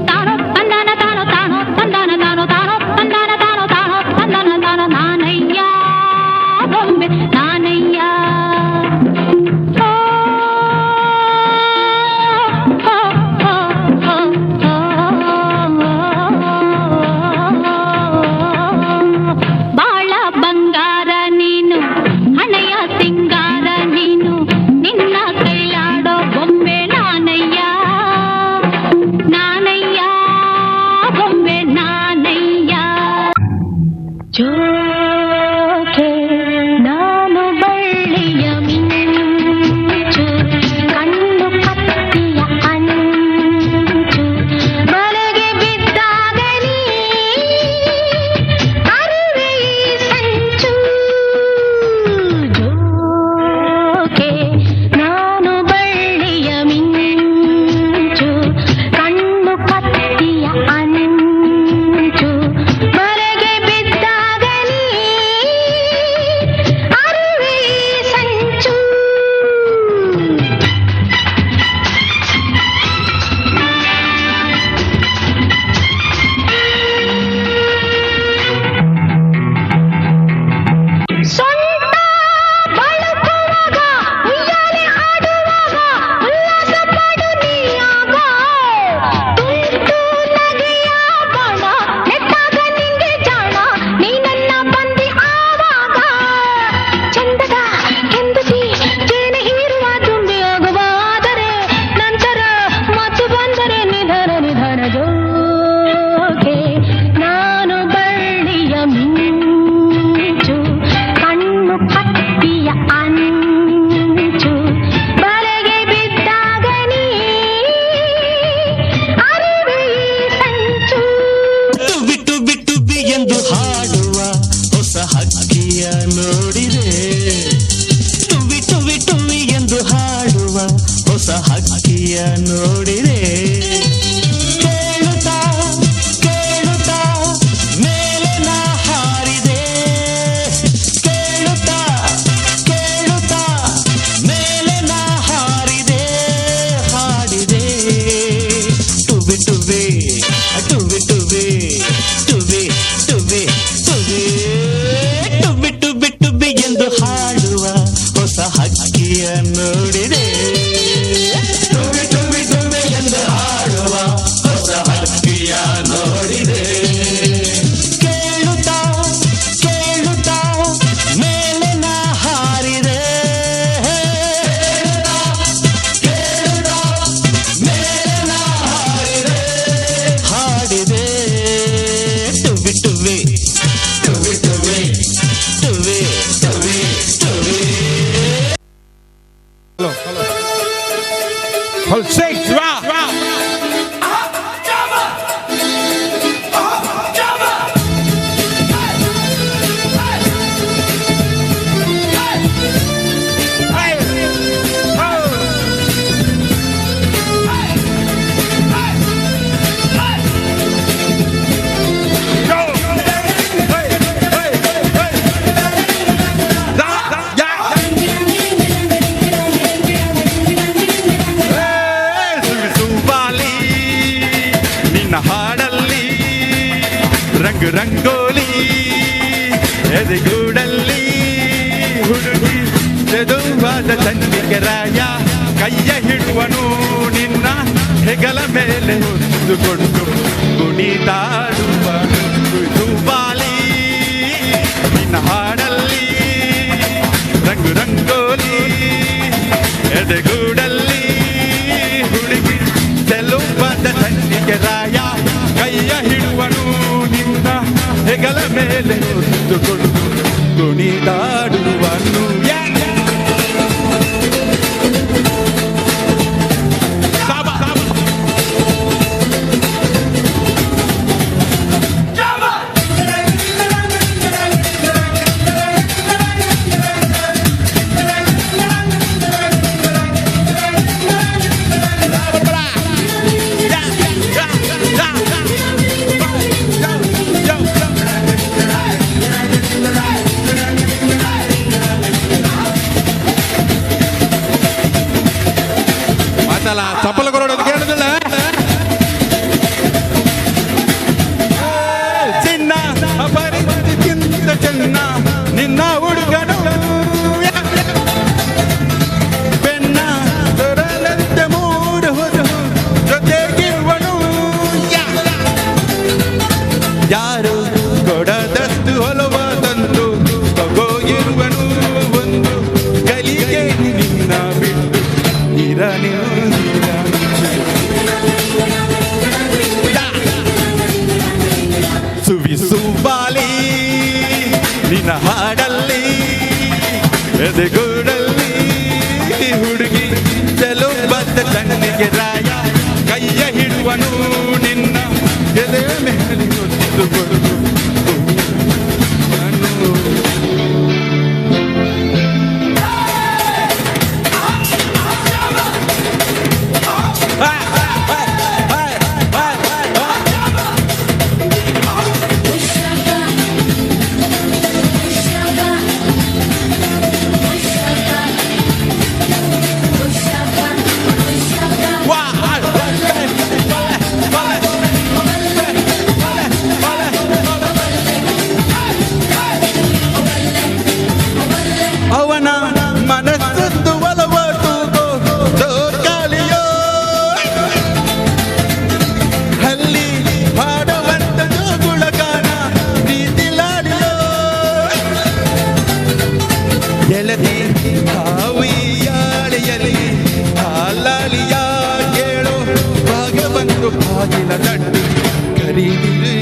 ತಾನೋ ತಂದಾನ ತಾನೋ ತಾನೋ ತಂದಾನ ತಾನೋ ತಾನೋ ತಂದಾನ ತಾನೋ ತಾನೋ ತಂದಾನ ತಾನೋ ನಾನಯ್ಯ ಬೊಂಬೆ ನಾನಯ್ಯ ಬಾಳ ಬಂಗಾರ ನೀನು ಹಣೆಯ ಸಿಂಗಾರ ನೀನು ನಿನ್ನ ಕೈಲಾಡೋ ಬೊಂಬೆ ನಾನಯ್ಯ ನಾನಯ್ಯ ಬೊಂಬೆ ನಾನಯ್ಯ ಜೋಕೆ ನಾನು ಬಳ್ಳಿಯ ಮಿಂಚು ಕಣ್ಣು ಕತ್ತಿಯ ಅಂಚು ಬಲೆಗೆ ಬಿದ್ದಾಗಲಿ ಅರಿವೆ ಈ ಸಂಚು ಜೋಕೆ ನಾನು ಬಳ್ಳಿಯ ಮಿಂಚು ಕಣ್ಣು ಕತ್ತಿಯ ಅಂಚು ಬಲೆಗೆ ಬಿದ್ದಾಗಲಿ ಅರಿವೆ ಈ ಸಂಚು ಸೊಂಟ ಬಳುಕುವಾಗ ಉಯ್ಯಾಲೆ ಆಡುವಾಗ ಉಲ್ಲಾಸ ಪಡು ನೀಯಾಗ ತುಂಟು ನಗೆಯ ಬಾಣ ನೆಟ್ಟಾಗ ನಿಂಗೆ ಜಾಣ ನೀ ನನ್ನ ಬಂದಿ ಆವಾಗ ಚಂದದ ಕೆಂದುತಿ ಜೇನೆ ಹೀರುವ ತುಂಬಿ ಆಗುವಾದರೆ ನಂತರ ಮತ್ತು ಬಂದರೆ ನಿಧನ ನಿಧನ ಜೋಕೆ ನಾನು ಬಳ್ಳಿಯ ಮಿಂಚು ಕಣ್ಣು ಕತ್ತಿಯ ಅಂಚು ಬಲೆಗೆ ಬಿದ್ದಾಗಲಿ ಅರಿವೆ ಈ ಸಂಚು ಬಿಟ್ಟು ಬಿಟ್ಟು ಬಿ ಎಂದು ಹಾಡುವ ಹೊಸ ಹಕ್ಕಿಯ ನೋಡಿದೆ ಟುವಿ ಟುವಿ ಟುವಿ ಎಂದು ಹಾಡುವ ಹೊಸ ಹಕ್ಕಿಯ ನೋಡಿದೆ ಕೇಳುತ್ತಾ ಕೇಳುತ್ತಾ ಮೇಲೆ ನಾ ಹಾರಿದೆ ಕೇಳುತ್ತಾ ಕೇಳುತ್ತಾ ಮೇಲೆ ನಾ ಹಾರಿದೆ ಹಾಡಿದೆ ಟುವಿ ಟುವಿ ಟುವಿ ಟುವಿ ಟುವಿ ಟುವಿ ಟುವಿ ಟುವಿ ಟುವಿ ಟುವಿ ಎಂದು ಹಾಡುವ ಹೊಸ ಹಕ್ಕಿಯ ನೋಡಿದೆ ಟುವಿ ಟುವಿ ಟುವಿ ಎಂದು ಹಾಡುವ ಹೊಸ ಹಕ್ಕಿಯ ನೋಡಿದೆ ಕೇಳುತ್ತಾ ಕೇಳುತ್ತಾ ಮೇಲೆ ನಾ ಹಾರಿದೆ ಕೇಳುತ್ತಾ ಮೇಲೆ ನಾ ಹಾರಿದೆ ಹಾಡಿದೆ ಟುವಿ ಟುವಿ ಟುವಿ ಟುವಿ ಟುವಿ ಟುವಿ ಟುವಿ Shake, drop. ಹಾಡಲ್ಲಿ ರಂಗು ರಂಗೋಲಿ ಎದೆಗೂಡಲ್ಲಿ ಹುಡುಗಿ ಚದುವಾದ ಚಂಡಿಕರಾಯ ಕೈಯ ಹಿಡುವನು ನಿನ್ನ ಹೆಗಲ ಮೇಲೆ ಹೊತ್ತುಕೊಂಡು ಕುಣಿದಾಡುವನು ದುಬಾಲಿ ನಿನ್ನ ಹಾಡಲ್ಲಿ ರಂಗು ರಂಗೋಲಿ ಎದೆಗೂಡಲ್ಲಿ ಹುಡುಗಿ ಚೆಲುವಾದ ಚಂಡಿಕರಾಯ ಕೈಯ ಹಿಡುವನು ನಿನ್ನ ಹೆಗಲ ಮೇಲೆ ಹೊತ್ತುಕೊಂಡು ಕುಣಿದಾಡುವನು ಅದಲ್ಲ ಚಪ್ಪಲ ಕೊರೋಡೋದು ಕೇಳುದಿಲ್ಲ. ಚಿನ್ನ ಅಪರಿಚಿತ ಚೆನ್ನ ನಿನ್ನ ಹುಡುಗನು ಬೆನ್ನ ದೊರಲಂತೆ ಮೂರು ಹೊರ ಜೊತೆಗಿರುವನು ಯಾರು ಕೊಡದಷ್ಟು ಹೊಲವಾದಂತು ತಗೋಗಿರುವನು ಒಂದು ಗಲಿಗೆ ನಿನ್ನ ಬಿಟ್ಟು ಇರಲಿ ಸುವಿಸುಬಾಲಿ ನಿನ್ನ ಹಾಡಲ್ಲಿ ಎದೆಗೂಡಲ್ಲಿ ಹುಡುಗಿ ಚೆಲು ಬದ್ದ ಕಣ್ಣಿಗೆ ರಾಯ ಕೈಯ ಹಿಡುವನು ನಿನ್ನ ಎದೆ ಮೇಲೆ ಹೊತ್ತುಕೊಂಡು ಅವನ ಮನಸ್ಸದ್ದು ಒಲವದು ದೋರ್ಗಾಲಿಯೋ ಹಲ್ಲಿ ಹಾಡುವಂತ ಜೋಗುಳಗಾನ ಪ್ರೀತಿಲಾಡಿಯೋ ಎಳದಿ ಹಾವಿಯಾಳಿಯಲಿ ಹಾಲಾಲಿಯ ಕೇಳೋ ಭಾಗವಂತು ಬಾಗಿಲ ತಟ್ಟು ಕರೀದಿರಿ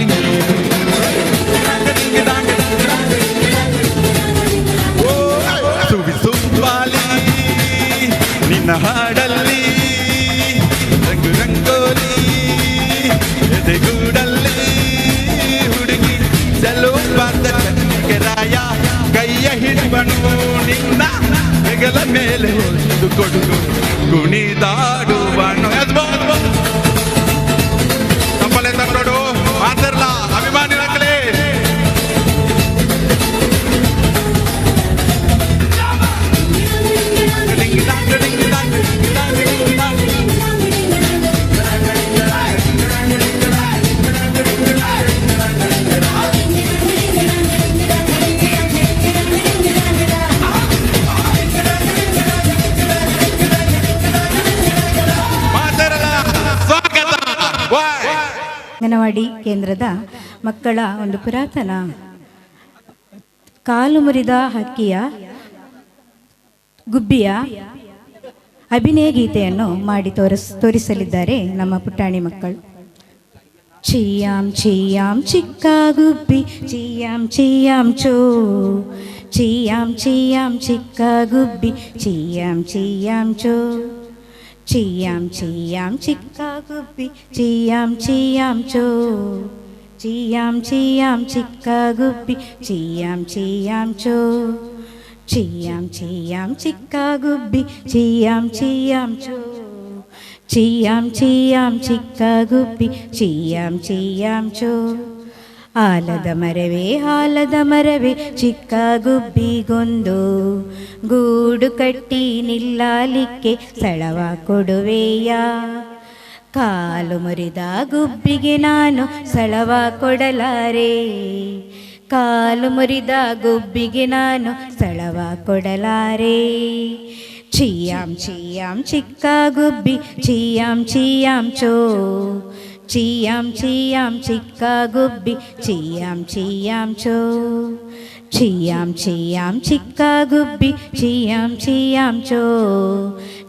ಸುವಿಸುಬಾಲಿ ನಿನ್ನ ಹಾಡಲ್ಲಿ ರಂಗು ರಂಗೋಲಿ ಎದೆಗೂಡಲ್ಲಿ ಹುಡುಗಿ ಸಲುಬಾದ ರಾಯ ಕೈಯ ಹಿಡುವನು ನಿನ್ನ ಹೆಗಲ ಮೇಲೆ ಒಂದು ಕೊಡುಗು ಕುಣಿದಾಡುವನು ತಪ್ಪಲೆ ತಗೊಡು ಮಾತಾಡಲ್ಲ ಅಭಿಮಾನಿ ಮಕ್ಕಳೇ ಅಂಗನವಾಡಿ ಕೇಂದ್ರದ ಮಕ್ಕಳ ಒಂದು ಪುರಾತನ ಕಾಲು ಮುರಿದ ಹಕ್ಕಿಯ ಗುಬ್ಬಿಯ ಅಭಿನಯ ಗೀತೆಯನ್ನು ಮಾಡಿ ತೋರಿಸಲಿದ್ದಾರೆ ನಮ್ಮ ಪುಟಾಣಿ ಮಕ್ಕಳು. ಚಿಯಾಂ ಚಿಯಾಂ ಚಿಕ್ಕ ಗುಬ್ಬಿ ಚಿಯಾಂ ಚಿಯಾಂ ಚೋ ಚಿಯಾಂ ಚಿಯಾಂ ಚಿಕ್ಕ ಗುಬ್ಬಿ ಚಿಯಾಂ ಚಿಯಾಂ ಚೋ ಚಿಯಾಂ ಚಿಯಾಂ ಚಿಕ್ಕ ಗುಬ್ಬಿ ಚಿಯಾಂ ಚಿಯಾಂ ಚೋ ಚಿಯಾಂ ಚಿಯಾಂ ಚಿಕ್ಕ ಗುಬ್ಬಿ ಚಿಯಾಂ ಚಿಯಾಂ ಚೋ ಚಿಯಾಂ ಚಿಯಾಂ ಚಿಕ್ಕ ಗುಬ್ಬಿ ಚಿಯಾಂ ಚಿಯಾಂ ಚೋ ಚಿಯಾಂ ಚಿಯಾಂ ಚಿಕ್ಕ ಗುಬ್ಬಿ ಚಿಯಾಂ ಚಿಯಾಂ ಚೋ ಆಲದ ಮರವೇ ಚಿಕ್ಕ ಗುಬ್ಬಿಗೊಂದು ಗೂಡು ಕಟ್ಟಿ ನಿಲ್ಲಲಿಕ್ಕೆ ಸ್ಥಳವ ಕೊಡುವೆಯ ಕಾಲು ಮುರಿದ ಗುಬ್ಬಿಗೆ ನಾನು ಸ್ಥಳವ ಕೊಡಲಾರೆ ಕಾಲು ಮುರಿದ ಗುಬ್ಬಿಗೆ ನಾನು ಸ್ಥಳವ ಕೊಡಲಾರೆ ಚಿಯಾಂ ಚಿಯಾಂ ಚಿಕ್ಕ ಗುಬ್ಬಿ ಚಿಯಾಂ ಚಿಯಾಂ ಚೋ ಚಿಯಾಂ ಚಿಯಾಂ ಚಿಕ್ಕ ಗುಬ್ಬಿ ಚಿಯಾಂ ಚಿಯಾಂ ಚೋ ಚಿಯಾಂ ಚಿಯಾಂ ಚಿಕ್ಕ ಗುಬ್ಬಿ ಚಿಯಾಂ ಚಿಯಾಂ ಚೋ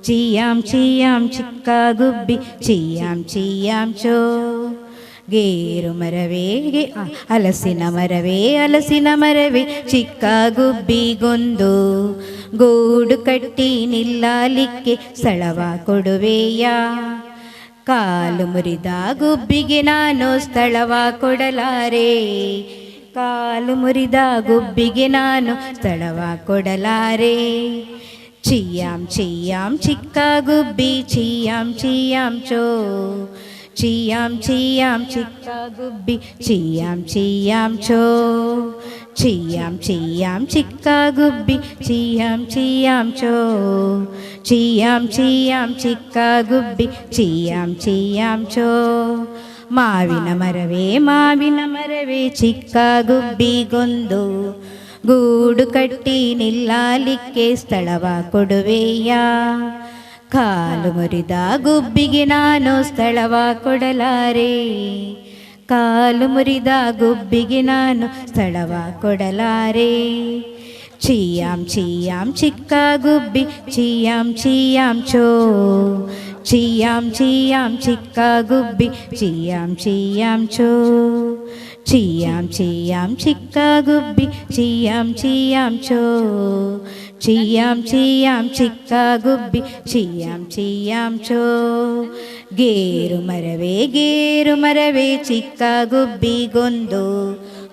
ಚಿಯಾಂ ಚಿಯಾಂ ಚಿಕ್ಕ ಗುಬ್ಬಿ ಚಿಯಾಂ ಚಿಯಾಂ ಚೋ ಗೇರು ಮರವೇ ಹಲಸಿನ ಮರವೇ ಚಿಕ್ಕ ಗುಬ್ಬಿಗೊಂದು ಗೂಡು ಕಟ್ಟಿ ನಿಲ್ಲಲಿಕ್ಕೆ ಸ್ಥಳವ ಕೊಡುವೆಯ ಕಾಲು ಮುರಿದ ಗುಬ್ಬಿಗೆ ನಾನು ಸ್ಥಳವ ಕೊಡಲಾರೆ ಕಾಲು ಮುರಿದ ಗುಬ್ಬಿಗೆ ನಾನು ಸ್ಥಳವ ಕೊಡಲಾರೆ ಚಿಯಾಂ ಚಿಯಾಂ ಚಿಕ್ಕ ಗುಬ್ಬಿ ಚಿಯಾಂ ಚಿಯಾಂ ಚೋ ಚಿಯಾಂ ಚಿಯಾಂ ಚಿಕ್ಕ ಗುಬ್ಬಿ ಚಿಯಾಂ ಚಿಯಾಂ ಚೋ ಚಿಯಾಂ ಚಿಯಾಂ ಚಿಕ್ಕ ಗುಬ್ಬಿ ಚಿಯಾಂ ಚಿಯಾಂ ಚೋ ಚಿಯಾಂ ಚಿಯಾಂ ಚಿಕ್ಕ ಗುಬ್ಬಿ ಚಿಯಾಂ ಚಿಯಾಂ ಚೋ ಮಾವಿನ ಮರವೇ ಚಿಕ್ಕ ಗುಬ್ಬಿಗೊಂದು ಗೂಡು ಕಟ್ಟಿ ನಿಲ್ಲಲಿಕ್ಕೆ ಸ್ಥಳವ ಕೊಡುವೆಯ ಕಾಲು ಮುರಿದ ಗುಬ್ಬಿಗೆ ನಾನು ಸ್ಥಳವ ಕೊಡಲಾರೆ ಕಾಲು ಮುರಿದ ಗುಬ್ಬಿಗೆ ನಾನು ಸ್ಥಳವ ಕೊಡಲಾರೆ ಚಿಯಾಂ ಚಿಯಾಂ ಚಿಕ್ಕ ಗುಬ್ಬಿ ಚಿಯಾಂ ಚಿಯಾಂ ಚೋ ಚಿಯಾಂ ಚಿಯಾಂ ಚಿಕ್ಕ ಗುಬ್ಬಿ ಚಿಯಾಂ ಚಿಯಾಂ ಚೋ ಚಿಯಾಂ ಚಿಯಾಂ ಚಿಕ್ಕ ಗುಬ್ಬಿ ಚಿಯಾಂ ಚಿಯಾಂ ಚೋ ಚಿಯಾಂ ಚಿಯಾಂ ಚಿಕ್ಕ ಗುಬ್ಬಿ ಚಿಯಾಂ ಚಿಯಾಂ ಚೋ ಗೇರು ಮರವೇ ಚಿಕ್ಕ ಗುಬ್ಬಿಗೊಂದು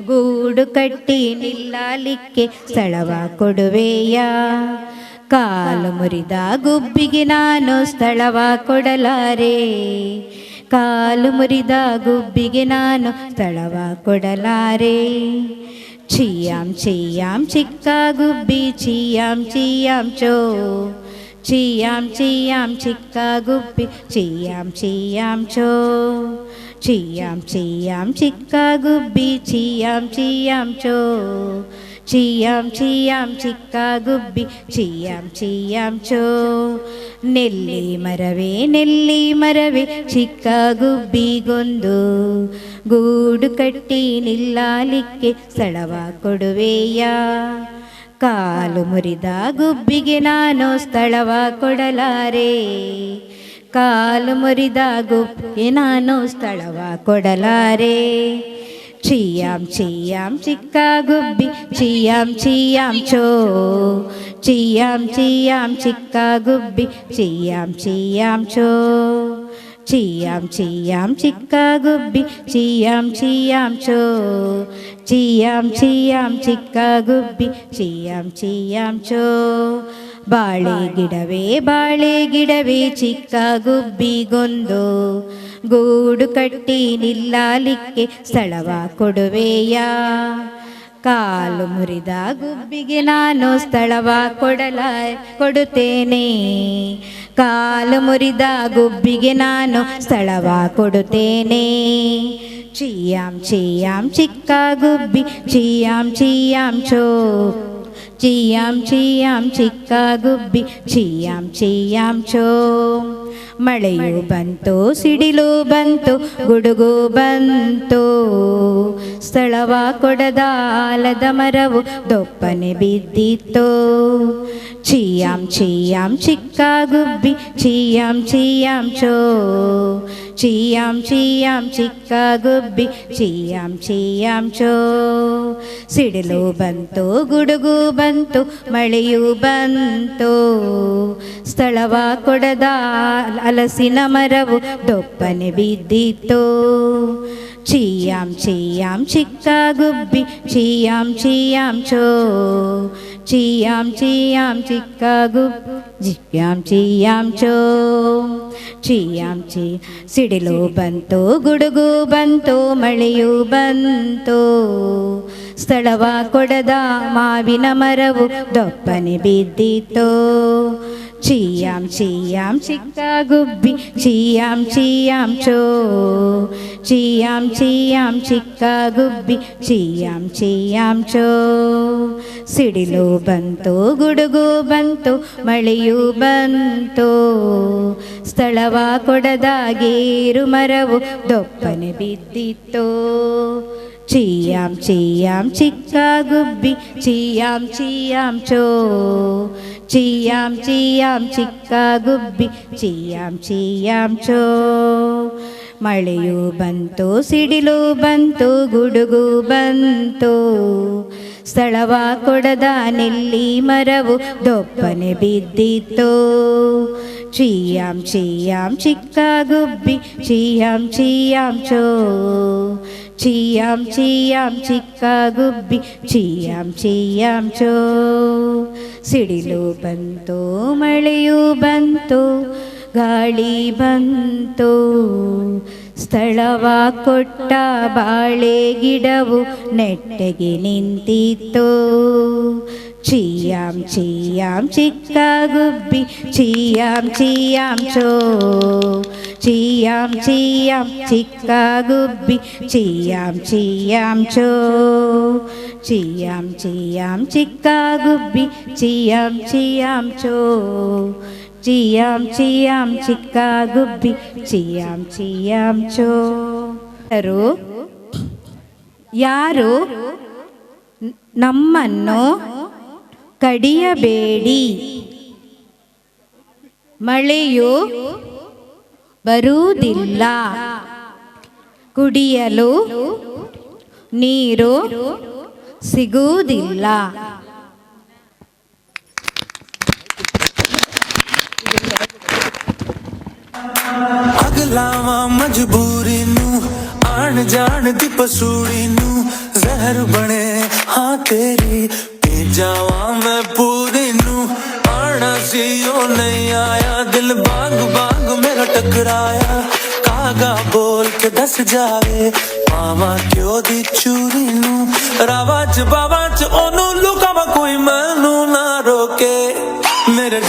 ಗೂಡು ಕಟ್ಟಿ ನಿಲ್ಲಲಿಕ್ಕೆ ಸ್ಥಳವ ಕೊಡುವೆಯ ಕಾಲು ಮುರಿದ ಗುಬ್ಬಿಗೆ ನಾನು ಸ್ಥಳವ ಕೊಡಲಾರೆ ಕಾಲು ಮುರಿದ ಗುಬ್ಬಿಗೆ ನಾನು ಸ್ಥಳವ ಕೊಡಲಾರೆ ಚಿಯಾಂ ಚಿಯಾಂ ಚಿಕ್ಕ ಗುಬ್ಬಿ ಚಿಯಾಂ ಚಿಯಾಂ ಚೋ ಚಿಯಾಂ ಚಿಯಾಂ ಚಿಕ್ಕ ಗುಬ್ಬಿ ಚಿಯಾಂ ಚಿಯಾಂ ಚೋ ಚಿಯಾಂ ಚಿಯಾಂ ಚಿಕ್ಕ ಗುಬ್ಬಿ ಚಿಯಾಂ ಚಿಯಾಂ ಚೋ ಚಿಯಾಂ ಚಿಯಾಂ ಚಿಕ್ಕ ಗುಬ್ಬಿ ಚಿಯಾಂ ಚಿಯಾಂ ಚೋ ನೆಲ್ಲಿ ಮರವೇ ಚಿಕ್ಕ ಗುಬ್ಬಿಗೊಂದು ಗೂಡು ಕಟ್ಟಿ ನಿಲ್ಲಲಿಕ್ಕೆ ಸ್ಥಳವ ಕೊಡುವೆಯ ಕಾಲು ಮುರಿದ ಗುಬ್ಬಿಗೆ ನಾನು ಸ್ಥಳವ ಕೊಡಲಾರೆ ಕಾಲು ಮುರಿದ ಗುಬ್ಬಿಗೆ ನಾನು ಸ್ಥಳವ ಕೊಡಲಾರೆ ಚಿಯಾಂ ಚಿಯಾಂ ಚಿಕ್ಕ ಗುಬ್ಬಿ ಚಿಯಾಂ ಚಿಯಾಂ ಚೋ ಚಿಯಾಂ ಚಿಯಾಂ ಚಿಕ್ಕ ಗುಬ್ಬಿ ಚಿಯಾಂ ಚಿಯಾಂ ಚೋ ಚಿಯಾಂ ಚಿಯಾಂ ಚಿಕ್ಕ ಗುಬ್ಬಿ ಚಿಯಾಂ ಚಿಯಾಂ ಚೋ ಚಿಯಾಂ ಚಿಯಾಂ ಚಿಕ್ಕ ಗುಬ್ಬಿ ಚಿಯಾಂ ಚಿಯಾಂ ಚೋ ಬಾಳೆ ಗಿಡವೇ ಚಿಕ್ಕ ಗುಬ್ಬಿಗೊಂದು ಗೂಡು ಕಟ್ಟಿ ನಿಲ್ಲಲಿಕ್ಕೆ ಸ್ಥಳವ ಕೊಡುವೆಯ ಕಾಲು ಮುರಿದ ಗುಬ್ಬಿಗೆ ನಾನು ಸ್ಥಳವ ಕೊಡುತ್ತೇನೆ ಕಾಲು ಮುರಿದ ಗುಬ್ಬಿಗೆ ನಾನು ಸ್ಥಳವ ಕೊಡುತ್ತೇನೆ ಚಿಯಾಂ ಚಿಯಾಂ ಚಿಕ್ಕ ಗುಬ್ಬಿ ಚಿಯಾಂ ಚಿಯಾಂ ಚೋ ಚಿಯಾಂ ಚಿಯಾಂ ಚಿಕ್ಕ ಗುಬ್ಬಿ ಚಿಯಾಂ ಚಿಯಾಂ ಚೋ ಮಳೆಯು ಬಂತು ಸಿಡಿಲು ಬಂತು ಗುಡುಗು ಬಂತು ಸ್ಥಳವ ಕೊಡದ ಆಲದ ಮರವು ದೊಪ್ಪನೆ ಬಿದ್ದಿತ್ತು ಚಿಯಾಂ ಚಿಯಾಂ ಚಿಕ್ಕ ಗುಬ್ಬಿ ಚಿಯಾಂ ಚಿಯಾಂ ಚೋ ಚಿಯಾಂ ಚಿಯಾಂ ಚಿಕ್ಕ ಗುಬ್ಬಿ ಚಿಯಾಂ ಚಿಯಾಂ ಚೋ ಸಿಡಿಲು ಬಂತು ಗುಡುಗು ಬಂತು ಮಳೆಯು ಬಂತು ಸ್ಥಳವ ಕೊಡದ ಹಲಸಿನ ಮರವು ದೊಪ್ಪನೆ ಬಿದ್ದಿತ್ತು ಚಿಯಾಂ ಚಿಯಾಂ ಚಿಕ್ಕ ಗುಬ್ಬಿ ಚಿಯಾಂ ಚಿಯಾಂ ಚೋ ಚಿಯಾಂ ಚಿಯಾಂ ಚಿಕ್ಕ ಗುಬ್ಬಿ ಚಿಯಾಂ ಚಿಯಾಂ ಚೋ ಚಿಯಾಂ ಚಿ ಸಿಡಿಲು ಬಂತು ಗುಡುಗು ಬಂತು ಮಳೆಯು ಬಂತು ಸ್ಥಳವ ಕೊಡದ ಮಾವಿನ ಮರವು ದೊಪ್ಪನೆ ಬಿದ್ದಿತ್ತು ಚಿಯಾಂ ಚಿಯಾಂ ಚಿಕ್ಕ ಗುಬ್ಬಿ ಚಿಯಾಂ ಚಿಯಾಂ ಚೋ ಚಿಯಾಂ ಚಿಯಾಂ ಚಿಕ್ಕ ಗುಬ್ಬಿ ಚಿಯಾಂ ಚಿಯಾಂ ಚೋ ಸಿಡಿಲು ಬಂತು ಗುಡುಗು ಬಂತು ಮಳೆಯು ಬಂತು ಸ್ಥಳವ ಕೊಡದ ಗೇರು ಮರವು ದೊಪ್ಪನೆ ಬಿದ್ದಿತ್ತು ಚಿಯಾಂ ಚಿಯಾಂ ಚಿಕ್ಕ ಗುಬ್ಬಿ ಚಿಯಾಂ ಚಿಯಾಂ ಚೋ ಚಿಯಾಂ ಚಿಯಾಂ ಚಿಕ್ಕ ಗುಬ್ಬಿ ಚಿಯಾಂ ಚಿಯಾಂ ಚೋ ಮಳೆಯು ಬಂತು ಸಿಡಿಲು ಬಂತು ಗುಡುಗು ಬಂತು ಸ್ಥಳವ ಕೊಡದ ನೆಲ್ಲಿ ಮರವು ದೊಪ್ಪನೆ ಬಿದ್ದಿತ್ತು ಚಿಯಾಂ ಚಿಯಾಂ ಚಿಕ್ಕ ಗುಬ್ಬಿ ಚಿಯಾಂ ಚಿಯಾಂ ಚೋ ಚಿಯಾಂ ಚಿಯಾಂ ಚಿಕ್ಕ ಗುಬ್ಬಿ ಚಿಯಾಂ ಚಿಯಾಂ ಚೋ ಸಿಡಿಲು ಬಂತು ಮಳೆಯು ಬಂತು ಗಾಳಿ ಬಂತು ಸ್ಥಳವ ಕೊಟ್ಟ ಬಾಳೆ ಗಿಡವು ನೆಟ್ಟಗೆ ನಿಂತಿತ್ತು. ಚಿಯಾಂ ಚಿಯಾಂ ಚಿಕ್ಕ ಗುಬ್ಬಿ ಚಿಯಾಂ ಚಿಯಾಂ ಚೋ, ಚಿಯಾಂ ಚಿಯಾಂ ಚಿಕ್ಕ ಗುಬ್ಬಿ ಚಿಯಾಂ ಚಿಯಾಂ ಚೋ, ಚಿಯಾಂ ಚಿಯಾಂ ಚಿಕ್ಕ ಗುಬ್ಬಿ ಚಿಯಾಂ ಚಿಯಾಂ ಚೋ, ಚಿಯಾಂ ಚಿಯಾಂ ಚಿಕ್ಕ ಗುಬ್ಬಿ ಚಿಯಾಂ ಚಿಯಾಂ ಚೋ. ಯಾರು ನಮ್ಮನ್ನು ಕಡಿಯಬೇಡಿ, ಮಳೆಯು ಬರುವುದಿಲ್ಲ, ಕುಡಿಯಲು ನೀರು ಸಿಗುವುದಿಲ್ಲ. ਅਗਲਾਵਾਂ ਮਜਬੂਰੀ ਨੂੰ ਆਣ ਜਾਣ ਦੀ ਪਸੂੜੀ ਨੂੰ ਜ਼ਹਿਰ ਬਣੇ ਹਾਂ ਤੇਰੀ ਪੀ ਜਾਵਾਂ ਮੈਂ ਪੂਰੀ ਨੂੰ ਆਣਾ ਸੀ ਉਹ ਨਹੀਂ ਆਇਆ ਦਿਲ ਬਾਗ ਬਾਗ ਮੇਰਾ ਟਕਰਾਇਆ ਕਾਗਾ ਬੋਲ ਕੇ ਦੱਸ ਜਾਵੇ ਮਾਵਾ ਕਿਉਂ ਦੀ ਚੂਰੀ ਨੂੰ ਰਾਵਾ ਚ ਬਾਵਾ ਚ ਉਹਨੂੰ ਲੁਕਾਵਾ ਕੋਈ ਮੈਨੂੰ ਨਾ ਰੋਕੇ ਮੇਰੇ